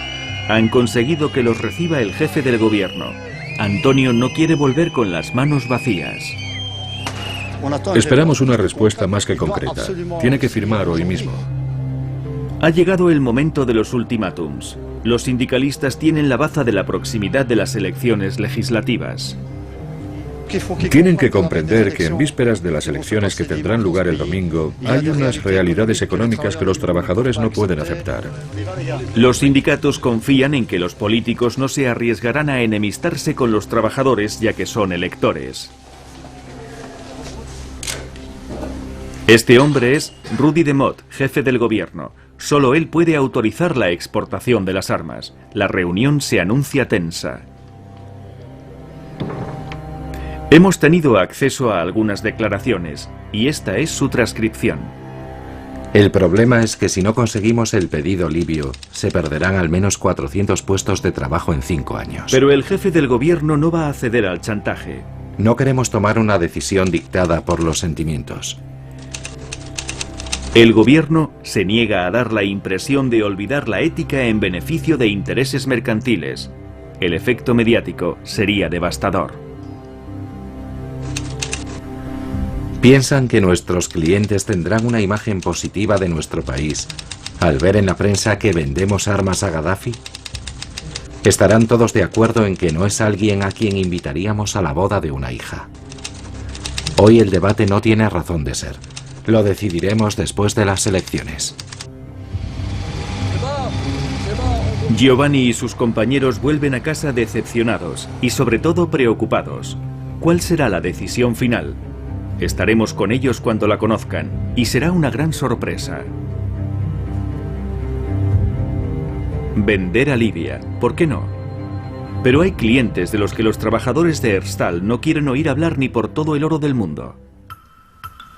[SPEAKER 1] Han conseguido que los reciba el jefe del gobierno. Antonio no quiere volver con las manos vacías.
[SPEAKER 5] Esperamos una respuesta más que concreta. Tiene que firmar hoy mismo.
[SPEAKER 1] Ha llegado el momento de los ultimátums. Los sindicalistas tienen la baza de la proximidad de las elecciones legislativas.
[SPEAKER 5] Tienen que comprender que en vísperas de las elecciones que tendrán lugar el domingo, hay unas realidades económicas que los trabajadores no pueden aceptar.
[SPEAKER 1] Los sindicatos confían en que los políticos no se arriesgarán a enemistarse con los trabajadores, ya que son electores. Este hombre es Rudy Demott, jefe del gobierno. Solo él puede autorizar la exportación de las armas. La reunión se anuncia tensa. Hemos tenido acceso a algunas declaraciones, y esta es su transcripción.
[SPEAKER 3] El problema es que si no conseguimos el pedido libio, se perderán al menos 400 puestos de trabajo en 5 años.
[SPEAKER 1] Pero el jefe del gobierno no va a ceder al chantaje.
[SPEAKER 3] No queremos tomar una decisión dictada por los sentimientos.
[SPEAKER 1] El gobierno se niega a dar la impresión de olvidar la ética en beneficio de intereses mercantiles. El efecto mediático sería devastador.
[SPEAKER 3] ¿Piensan que nuestros clientes tendrán una imagen positiva de nuestro país al ver en la prensa que vendemos armas a Gaddafi? Estarán todos de acuerdo en que no es alguien a quien invitaríamos a la boda de una hija. Hoy el debate no tiene razón de ser. Lo decidiremos después de las elecciones.
[SPEAKER 1] Giovanni y sus compañeros vuelven a casa decepcionados y sobre todo preocupados. ¿Cuál será la decisión final? Estaremos con ellos cuando la conozcan y será una gran sorpresa. Vender a Libia, ¿por qué no? Pero hay clientes de los que los trabajadores de Herstal no quieren oír hablar ni por todo el oro del mundo.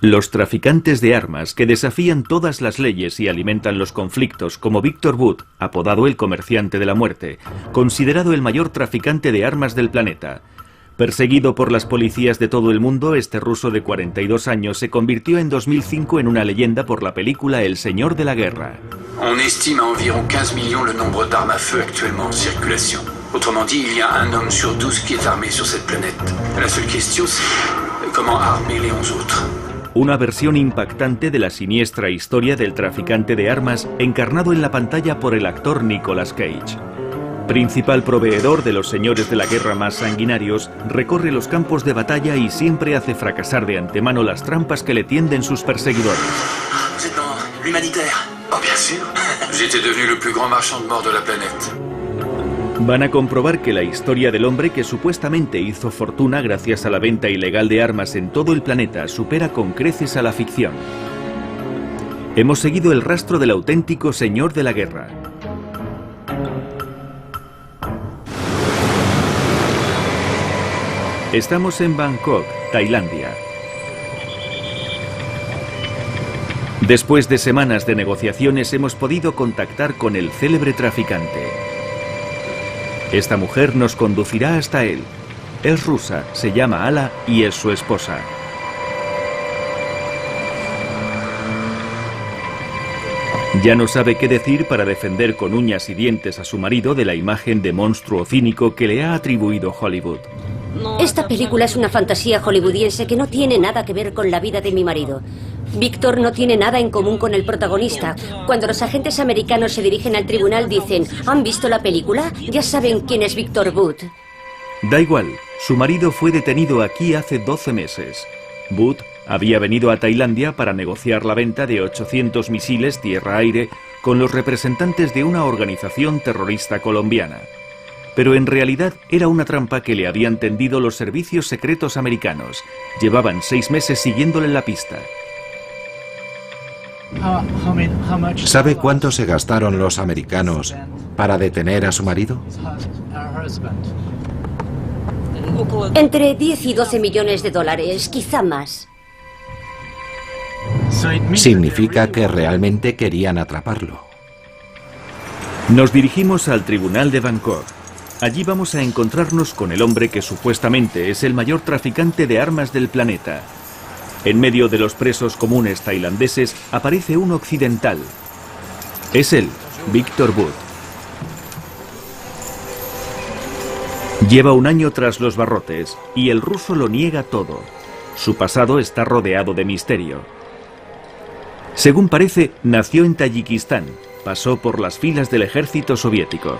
[SPEAKER 1] Los traficantes de armas que desafían todas las leyes y alimentan los conflictos, como Victor Bout, apodado el comerciante de la muerte, considerado el mayor traficante de armas del planeta. Perseguido por las policías de todo el mundo, este ruso de 42 años se convirtió en 2005 en una leyenda por la película El Señor de la Guerra.
[SPEAKER 8] On estime a environ 15 millions le nombre d'armes à feu actuellement en circulation. Autrement dit, il y a un homme sur 12 qui est armé sur cette planète. La seule question, c'est comment armer les 11 autres.
[SPEAKER 1] Una versión impactante de la siniestra historia del traficante de armas encarnado en la pantalla por el actor Nicolas Cage. Principal proveedor de los señores de la guerra más sanguinarios, recorre los campos de batalla y siempre hace fracasar de antemano las trampas que le tienden sus perseguidores.
[SPEAKER 8] Vous êtes dans l'humanitaire? Oh, bien sûr. J'étais devenu le plus grand marchand de mort de la planète.
[SPEAKER 1] Van a comprobar que la historia del hombre que supuestamente hizo fortuna gracias a la venta ilegal de armas en todo el planeta supera con creces a la ficción. Hemos seguido el rastro del auténtico señor de la guerra. Estamos en Bangkok, Tailandia. Después de semanas de negociaciones hemos podido contactar con el célebre traficante. Esta mujer nos conducirá hasta él. Es rusa, se llama Ala y es su esposa. Ya no sabe qué decir para defender con uñas y dientes a su marido de la imagen de monstruo cínico que le ha atribuido Hollywood.
[SPEAKER 7] Esta película es una fantasía hollywoodiense que no tiene nada que ver con la vida de mi marido. Víctor no tiene nada en común con el protagonista. Cuando los agentes americanos se dirigen al tribunal dicen ¿han visto la película? Ya saben quién es Victor Bout.
[SPEAKER 1] Da igual, su marido fue detenido aquí hace 12 meses. Bout había venido a Tailandia para negociar la venta de 800 misiles tierra-aire con los representantes de una organización terrorista colombiana. Pero en realidad era una trampa que le habían tendido los servicios secretos americanos. Llevaban 6 meses siguiéndole la pista.
[SPEAKER 3] ¿Sabe cuánto se gastaron los americanos para detener a su marido?
[SPEAKER 7] Entre 10 y 12 millones de dólares, quizá más.
[SPEAKER 3] Significa que realmente querían atraparlo.
[SPEAKER 1] Nos dirigimos al tribunal de Bangkok. Allí vamos a encontrarnos con el hombre que supuestamente es el mayor traficante de armas del planeta. En medio de los presos comunes tailandeses aparece un occidental. Es él, Victor Bout. Lleva un año tras los barrotes y el ruso lo niega todo. Su pasado está rodeado de misterio. Según parece, nació en Tayikistán, pasó por las filas del ejército soviético.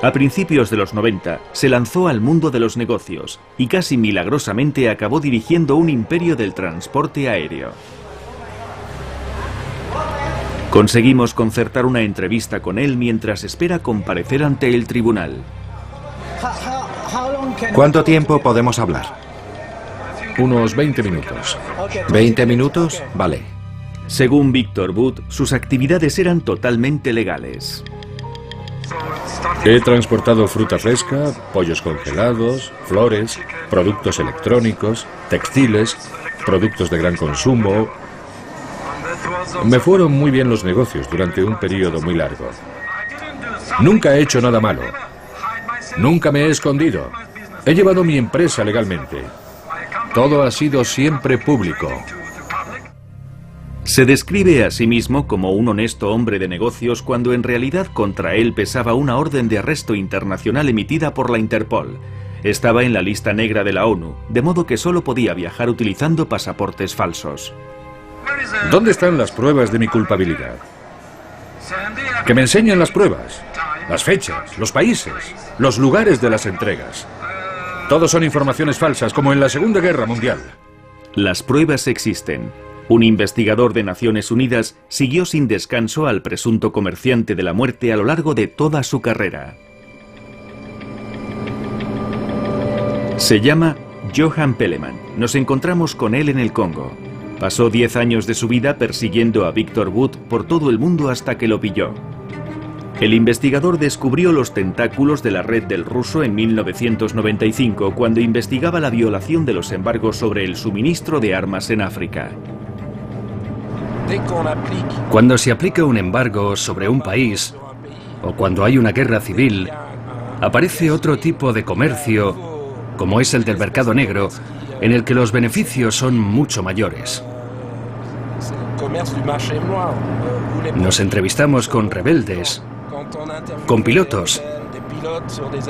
[SPEAKER 1] A principios de los 90 se lanzó al mundo de los negocios y casi milagrosamente acabó dirigiendo un imperio del transporte aéreo. Conseguimos concertar una entrevista con él mientras espera comparecer ante el tribunal.
[SPEAKER 3] ¿Cuánto tiempo podemos hablar?
[SPEAKER 5] Unos 20 minutos.
[SPEAKER 3] ¿20 minutos? Vale.
[SPEAKER 1] Según Victor Bout, sus actividades eran totalmente legales.
[SPEAKER 5] He transportado fruta fresca, pollos congelados, flores, productos electrónicos, textiles, productos de gran consumo. Me fueron muy bien los negocios durante un periodo muy largo. Nunca he hecho nada malo. Nunca me he escondido. He llevado mi empresa legalmente. Todo ha sido siempre público.
[SPEAKER 1] Se describe a sí mismo como un honesto hombre de negocios cuando en realidad contra él pesaba una orden de arresto internacional emitida por la Interpol. Estaba en la lista negra de la ONU, de modo que solo podía viajar utilizando pasaportes falsos.
[SPEAKER 5] ¿Dónde están las pruebas de mi culpabilidad? Que me enseñen las pruebas, las fechas, los países, los lugares de las entregas. Todos son informaciones falsas, como en la Segunda Guerra Mundial.
[SPEAKER 1] Las pruebas existen. Un investigador de Naciones Unidas siguió sin descanso al presunto comerciante de la muerte a lo largo de toda su carrera. Se llama Johan Peleman. Nos encontramos con él en el Congo. Pasó 10 años de su vida persiguiendo a Victor Bout por todo el mundo hasta que lo pilló. El investigador descubrió los tentáculos de la red del ruso en 1995 cuando investigaba la violación de los embargos sobre el suministro de armas en África.
[SPEAKER 4] Cuando se aplica un embargo sobre un país o cuando hay una guerra civil, aparece otro tipo de comercio, como es el del mercado negro, en el que los beneficios son mucho mayores. Nos entrevistamos con rebeldes, con pilotos,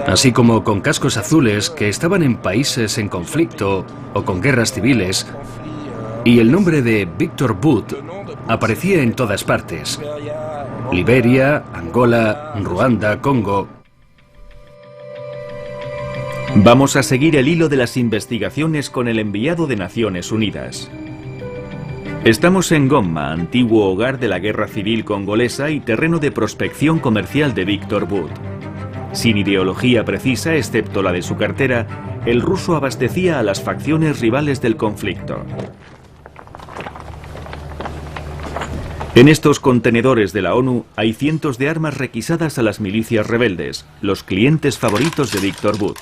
[SPEAKER 4] así como con cascos azules que estaban en países en conflicto o con guerras civiles, y el nombre de Victor Bout aparecía en todas partes: Liberia, Angola, Ruanda, Congo.
[SPEAKER 1] Vamos a seguir el hilo de las investigaciones con el enviado de Naciones Unidas. Estamos en Goma, antiguo hogar de la guerra civil congolesa y terreno de prospección comercial de Victor Bout. Sin ideología precisa, excepto la de su cartera, el ruso abastecía a las facciones rivales del conflicto. En estos contenedores de la ONU hay cientos de armas requisadas a las milicias rebeldes, los clientes favoritos de Victor Bout.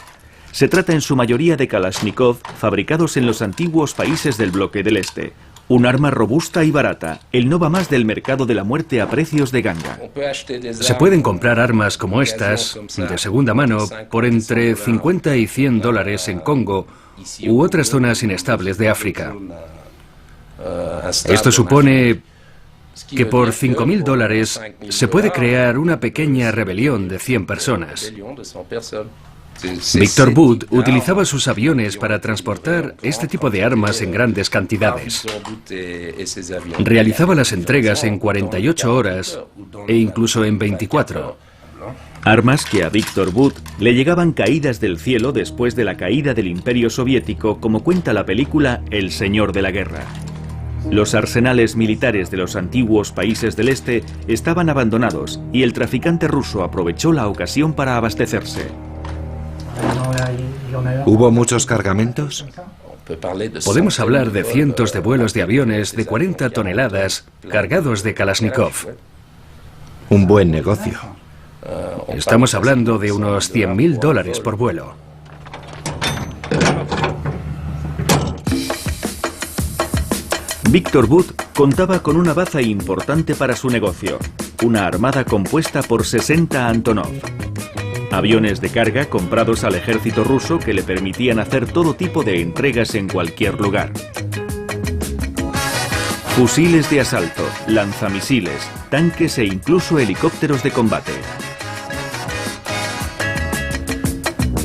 [SPEAKER 1] Se trata en su mayoría de Kalashnikov, fabricados en los antiguos países del bloque del Este. Un arma robusta y barata, el no va más del mercado de la muerte a precios de ganga.
[SPEAKER 4] Se pueden comprar armas como estas, de segunda mano, por entre 50 y 100 dólares en Congo u otras zonas inestables de África. Esto supone que por 5.000 dólares se puede crear una pequeña rebelión de 100 personas. Victor Bout utilizaba sus aviones para transportar este tipo de armas en grandes cantidades. Realizaba las entregas en 48 horas e incluso en 24.
[SPEAKER 1] Armas que a Victor Bout le llegaban caídas del cielo después de la caída del Imperio Soviético, como cuenta la película El Señor de la Guerra. Los arsenales militares de los antiguos países del Este estaban abandonados y el traficante ruso aprovechó la ocasión para abastecerse.
[SPEAKER 3] ¿Hubo muchos cargamentos?
[SPEAKER 4] Podemos hablar de cientos de vuelos de aviones de 40 toneladas cargados de Kalashnikov.
[SPEAKER 3] Un buen negocio.
[SPEAKER 4] Estamos hablando de unos 100.000 dólares por vuelo.
[SPEAKER 1] Victor Bout contaba con una baza importante para su negocio, una armada compuesta por 60 Antonov. Aviones de carga comprados al ejército ruso que le permitían hacer todo tipo de entregas en cualquier lugar. Fusiles de asalto, lanzamisiles, tanques e incluso helicópteros de combate.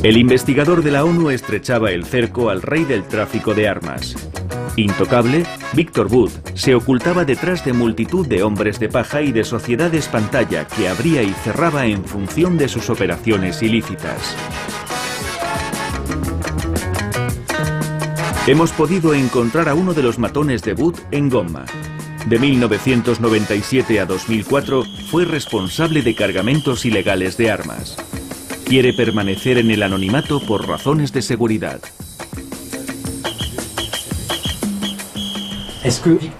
[SPEAKER 1] El investigador de la ONU estrechaba el cerco al rey del tráfico de armas. Intocable, Victor Bout se ocultaba detrás de multitud de hombres de paja y de sociedades pantalla que abría y cerraba en función de sus operaciones ilícitas. Hemos podido encontrar a uno de los matones de Bout en Goma. De 1997 a 2004 fue responsable de cargamentos ilegales de armas. Quiere permanecer en el anonimato por razones de seguridad.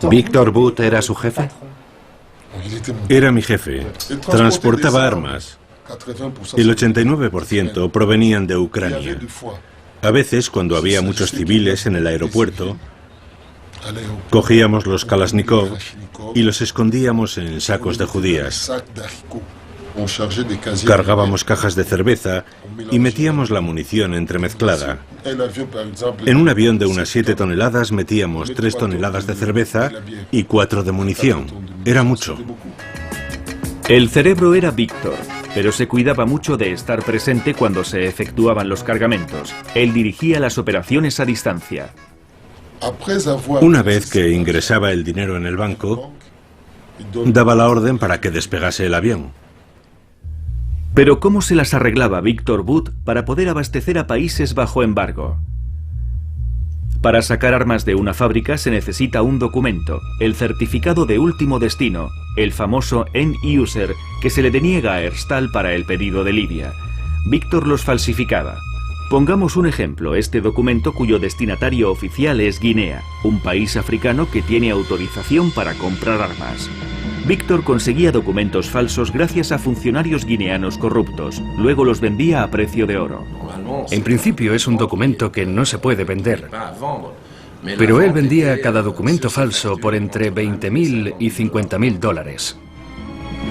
[SPEAKER 3] ¿Víctor Bout era su jefe?
[SPEAKER 6] Era mi jefe. Transportaba armas. El 89% provenían de Ucrania. A veces, cuando había muchos civiles en el aeropuerto, cogíamos los Kalashnikov y los escondíamos en sacos de judías. Cargábamos cajas de cerveza y metíamos la munición entremezclada. En un avión de unas 7 toneladas metíamos 3 toneladas de cerveza y 4 de munición. Era mucho.
[SPEAKER 1] El cerebro era Víctor, pero se cuidaba mucho de estar presente cuando se efectuaban los cargamentos. Él dirigía las operaciones a distancia.
[SPEAKER 6] Una vez que ingresaba el dinero en el banco, daba la orden para que despegase el avión.
[SPEAKER 1] Pero ¿cómo se las arreglaba Victor Bout para poder abastecer a países bajo embargo? Para sacar armas de una fábrica se necesita un documento, el certificado de último destino, el famoso End User, que se le deniega a Herstal para el pedido de Libia. Víctor los falsificaba. Pongamos un ejemplo, este documento cuyo destinatario oficial es Guinea, un país africano que tiene autorización para comprar armas. Víctor conseguía documentos falsos gracias a funcionarios guineanos corruptos, luego los vendía a precio de oro.
[SPEAKER 4] En principio es un documento que no se puede vender, pero él vendía cada documento falso por entre 20.000 y 50.000 dólares.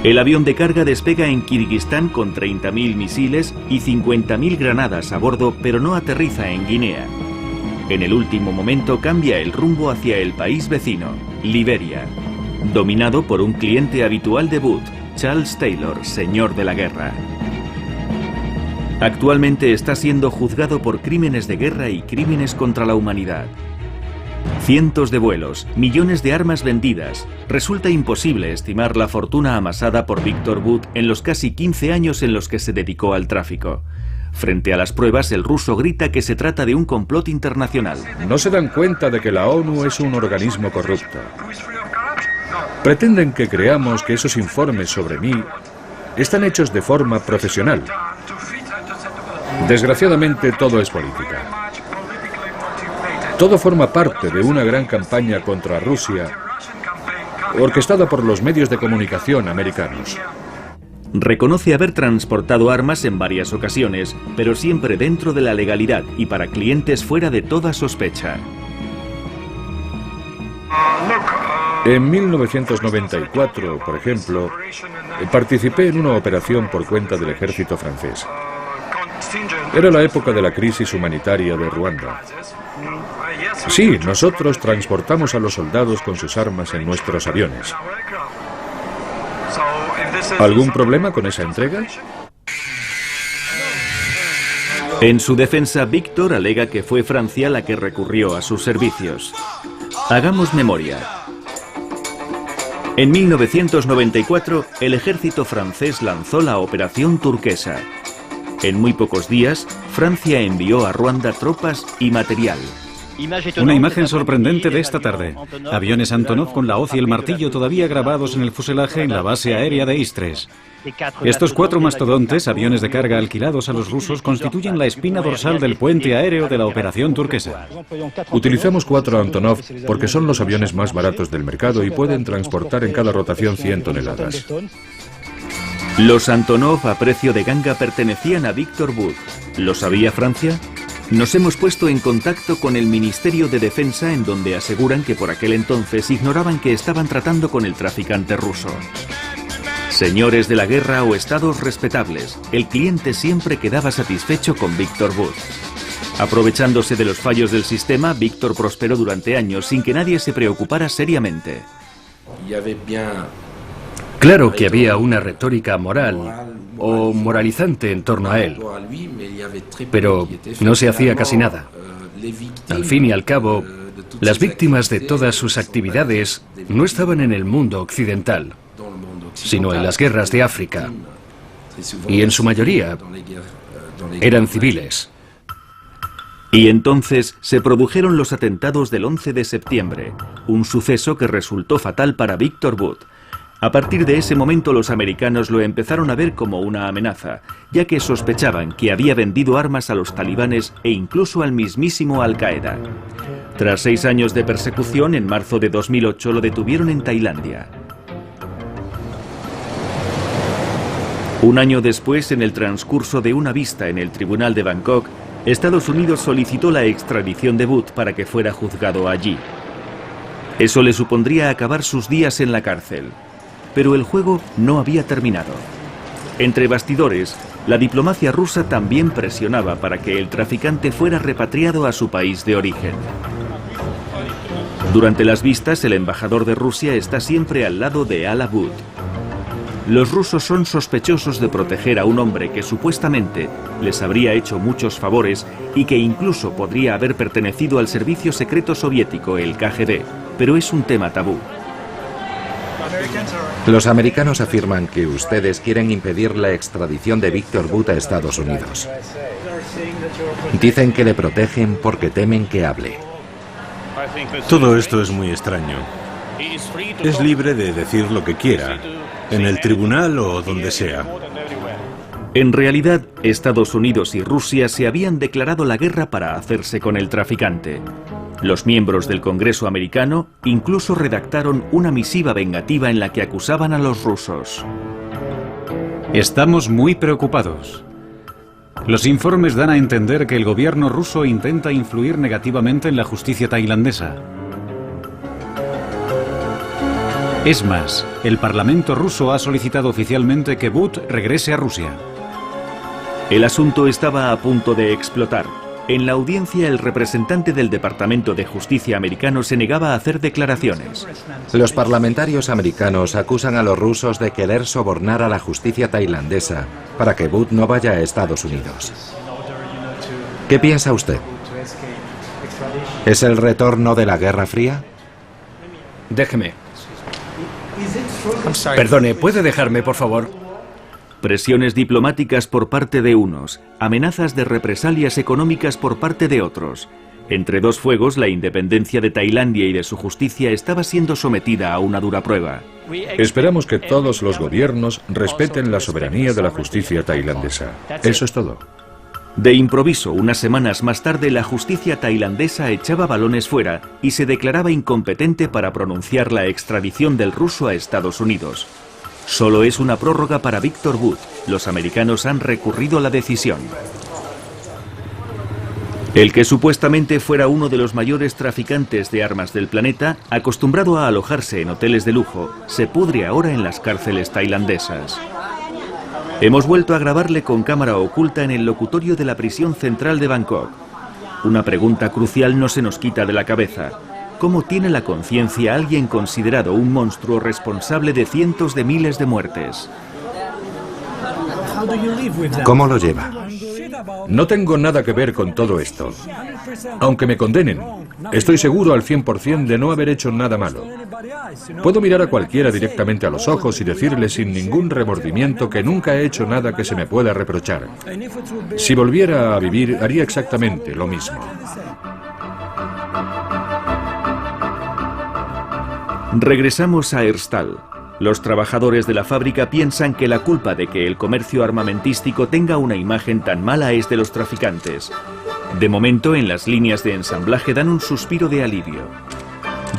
[SPEAKER 1] El avión de carga despega en Kirguistán con 30.000 misiles y 50.000 granadas a bordo, pero no aterriza en Guinea. En el último momento cambia el rumbo hacia el país vecino, Liberia, dominado por un cliente habitual de Bout, Charles Taylor, señor de la guerra. Actualmente está siendo juzgado por crímenes de guerra y crímenes contra la humanidad. Cientos de vuelos, millones de armas vendidas. Resulta imposible estimar la fortuna amasada por Victor Bout en los casi 15 años en los que se dedicó al tráfico. Frente a las pruebas, el ruso grita que se trata de un complot internacional.
[SPEAKER 5] No se dan cuenta de que la ONU es un organismo corrupto. Pretenden que creamos que esos informes sobre mí están hechos de forma profesional. Desgraciadamente, todo es política. Todo forma parte de una gran campaña contra Rusia, orquestada por los medios de comunicación americanos.
[SPEAKER 1] Reconoce haber transportado armas en varias ocasiones, pero siempre dentro de la legalidad y para clientes fuera de toda sospecha.
[SPEAKER 5] En 1994, por ejemplo, participé en una operación por cuenta del ejército francés. Era la época de la crisis humanitaria de Ruanda. Sí, nosotros transportamos a los soldados con sus armas en nuestros aviones. ¿Algún problema con esa entrega?
[SPEAKER 1] En su defensa, Víctor alega que fue Francia la que recurrió a sus servicios. Hagamos memoria. En 1994, el ejército francés lanzó la Operación Turquesa. En muy pocos días, Francia envió a Ruanda tropas y material.
[SPEAKER 2] Una imagen sorprendente de esta tarde. Aviones Antonov con la hoz y el martillo todavía grabados en el fuselaje en la base aérea de Istres. Estos 4 mastodontes, aviones de carga alquilados a los rusos, constituyen la espina dorsal del puente aéreo de la Operación Turquesa.
[SPEAKER 5] Utilizamos 4 Antonov porque son los aviones más baratos del mercado y pueden transportar en cada rotación 100 toneladas.
[SPEAKER 1] Los Antonov a precio de ganga pertenecían a Victor Bout. ¿Lo sabía Francia? Nos hemos puesto en contacto con el Ministerio de Defensa, en donde aseguran que por aquel entonces ignoraban que estaban tratando con el traficante ruso. Señores de la guerra o estados respetables, el cliente siempre quedaba satisfecho con Victor Bout. Aprovechándose de los fallos del sistema, Víctor prosperó durante años sin que nadie se preocupara seriamente.
[SPEAKER 4] Claro que había una retórica moral o moralizante en torno a él, pero no se hacía casi nada. Al fin y al cabo, las víctimas de todas sus actividades no estaban en el mundo occidental, sino en las guerras de África, y en su mayoría eran civiles.
[SPEAKER 1] Y entonces se produjeron los atentados del 11 de septiembre, un suceso que resultó fatal para Victor Bout. A partir de ese momento los americanos lo empezaron a ver como una amenaza, ya que sospechaban que había vendido armas a los talibanes e incluso al mismísimo Al-Qaeda. Tras 6 años de persecución, en marzo de 2008 lo detuvieron en Tailandia. Un año después, en el transcurso de una vista en el tribunal de Bangkok, Estados Unidos solicitó la extradición de Bout para que fuera juzgado allí. Eso le supondría acabar sus días en la cárcel. Pero el juego no había terminado. Entre bastidores, la diplomacia rusa también presionaba para que el traficante fuera repatriado a su país de origen. Durante las vistas, el embajador de Rusia está siempre al lado de Al Abud. Los rusos son sospechosos de proteger a un hombre que supuestamente les habría hecho muchos favores y que incluso podría haber pertenecido al servicio secreto soviético, el KGB, pero es un tema tabú.
[SPEAKER 3] Los americanos afirman que ustedes quieren impedir la extradición de Victor Bout a Estados Unidos. Dicen que le protegen porque temen que hable.
[SPEAKER 6] Todo esto es muy extraño. Es libre de decir lo que quiera, en el tribunal o donde sea.
[SPEAKER 1] En realidad, Estados Unidos y Rusia se habían declarado la guerra para hacerse con el traficante. Los miembros del Congreso americano incluso redactaron una misiva vengativa en la que acusaban a los rusos.
[SPEAKER 2] Estamos muy preocupados. Los informes dan a entender que el gobierno ruso intenta influir negativamente en la justicia tailandesa. Es más, el Parlamento ruso ha solicitado oficialmente que Bout regrese a Rusia.
[SPEAKER 1] El asunto estaba a punto de explotar. En la audiencia, el representante del Departamento de Justicia americano se negaba a hacer declaraciones.
[SPEAKER 3] Los parlamentarios americanos acusan a los rusos de querer sobornar a la justicia tailandesa para que Bout no vaya a Estados Unidos. ¿Qué piensa usted? ¿Es el retorno de la Guerra Fría?
[SPEAKER 4] Déjeme. Perdone, ¿puede dejarme, por favor?
[SPEAKER 1] Presiones diplomáticas por parte de unos, amenazas de represalias económicas por parte de otros. Entre dos fuegos, la independencia de Tailandia y de su justicia estaba siendo sometida a una dura prueba.
[SPEAKER 5] Esperamos que todos los gobiernos respeten la soberanía de la justicia tailandesa. Eso es todo.
[SPEAKER 1] De improviso, unas semanas más tarde, la justicia tailandesa echaba balones fuera y se declaraba incompetente para pronunciar la extradición del ruso a Estados Unidos. Solo es una prórroga para Victor Bout. Los americanos han recurrido a la decisión. El que supuestamente fuera uno de los mayores traficantes de armas del planeta, acostumbrado a alojarse en hoteles de lujo, se pudre ahora en las cárceles tailandesas. Hemos vuelto a grabarle con cámara oculta en el locutorio de la prisión central de Bangkok. Una pregunta crucial no se nos quita de la cabeza. ¿Cómo tiene la conciencia alguien considerado un monstruo responsable de cientos de miles de muertes?
[SPEAKER 3] ¿Cómo lo lleva?
[SPEAKER 5] No tengo nada que ver con todo esto. Aunque me condenen, estoy seguro al 100% de no haber hecho nada malo. Puedo mirar a cualquiera directamente a los ojos y decirle sin ningún remordimiento que nunca he hecho nada que se me pueda reprochar. Si volviera a vivir, haría exactamente lo mismo.
[SPEAKER 1] Regresamos a Herstal. Los trabajadores de la fábrica piensan que la culpa de que el comercio armamentístico tenga una imagen tan mala es de los traficantes. De momento, en las líneas de ensamblaje dan un suspiro de alivio.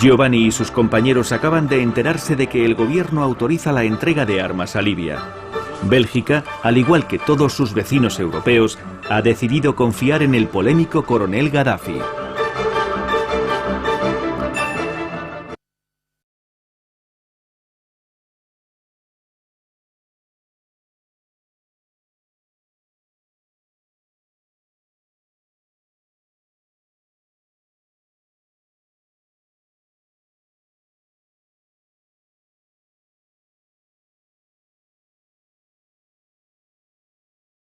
[SPEAKER 1] Giovanni y sus compañeros acaban de enterarse de que el gobierno autoriza la entrega de armas a Libia. Bélgica, al igual que todos sus vecinos europeos, ha decidido confiar en el polémico coronel Gaddafi.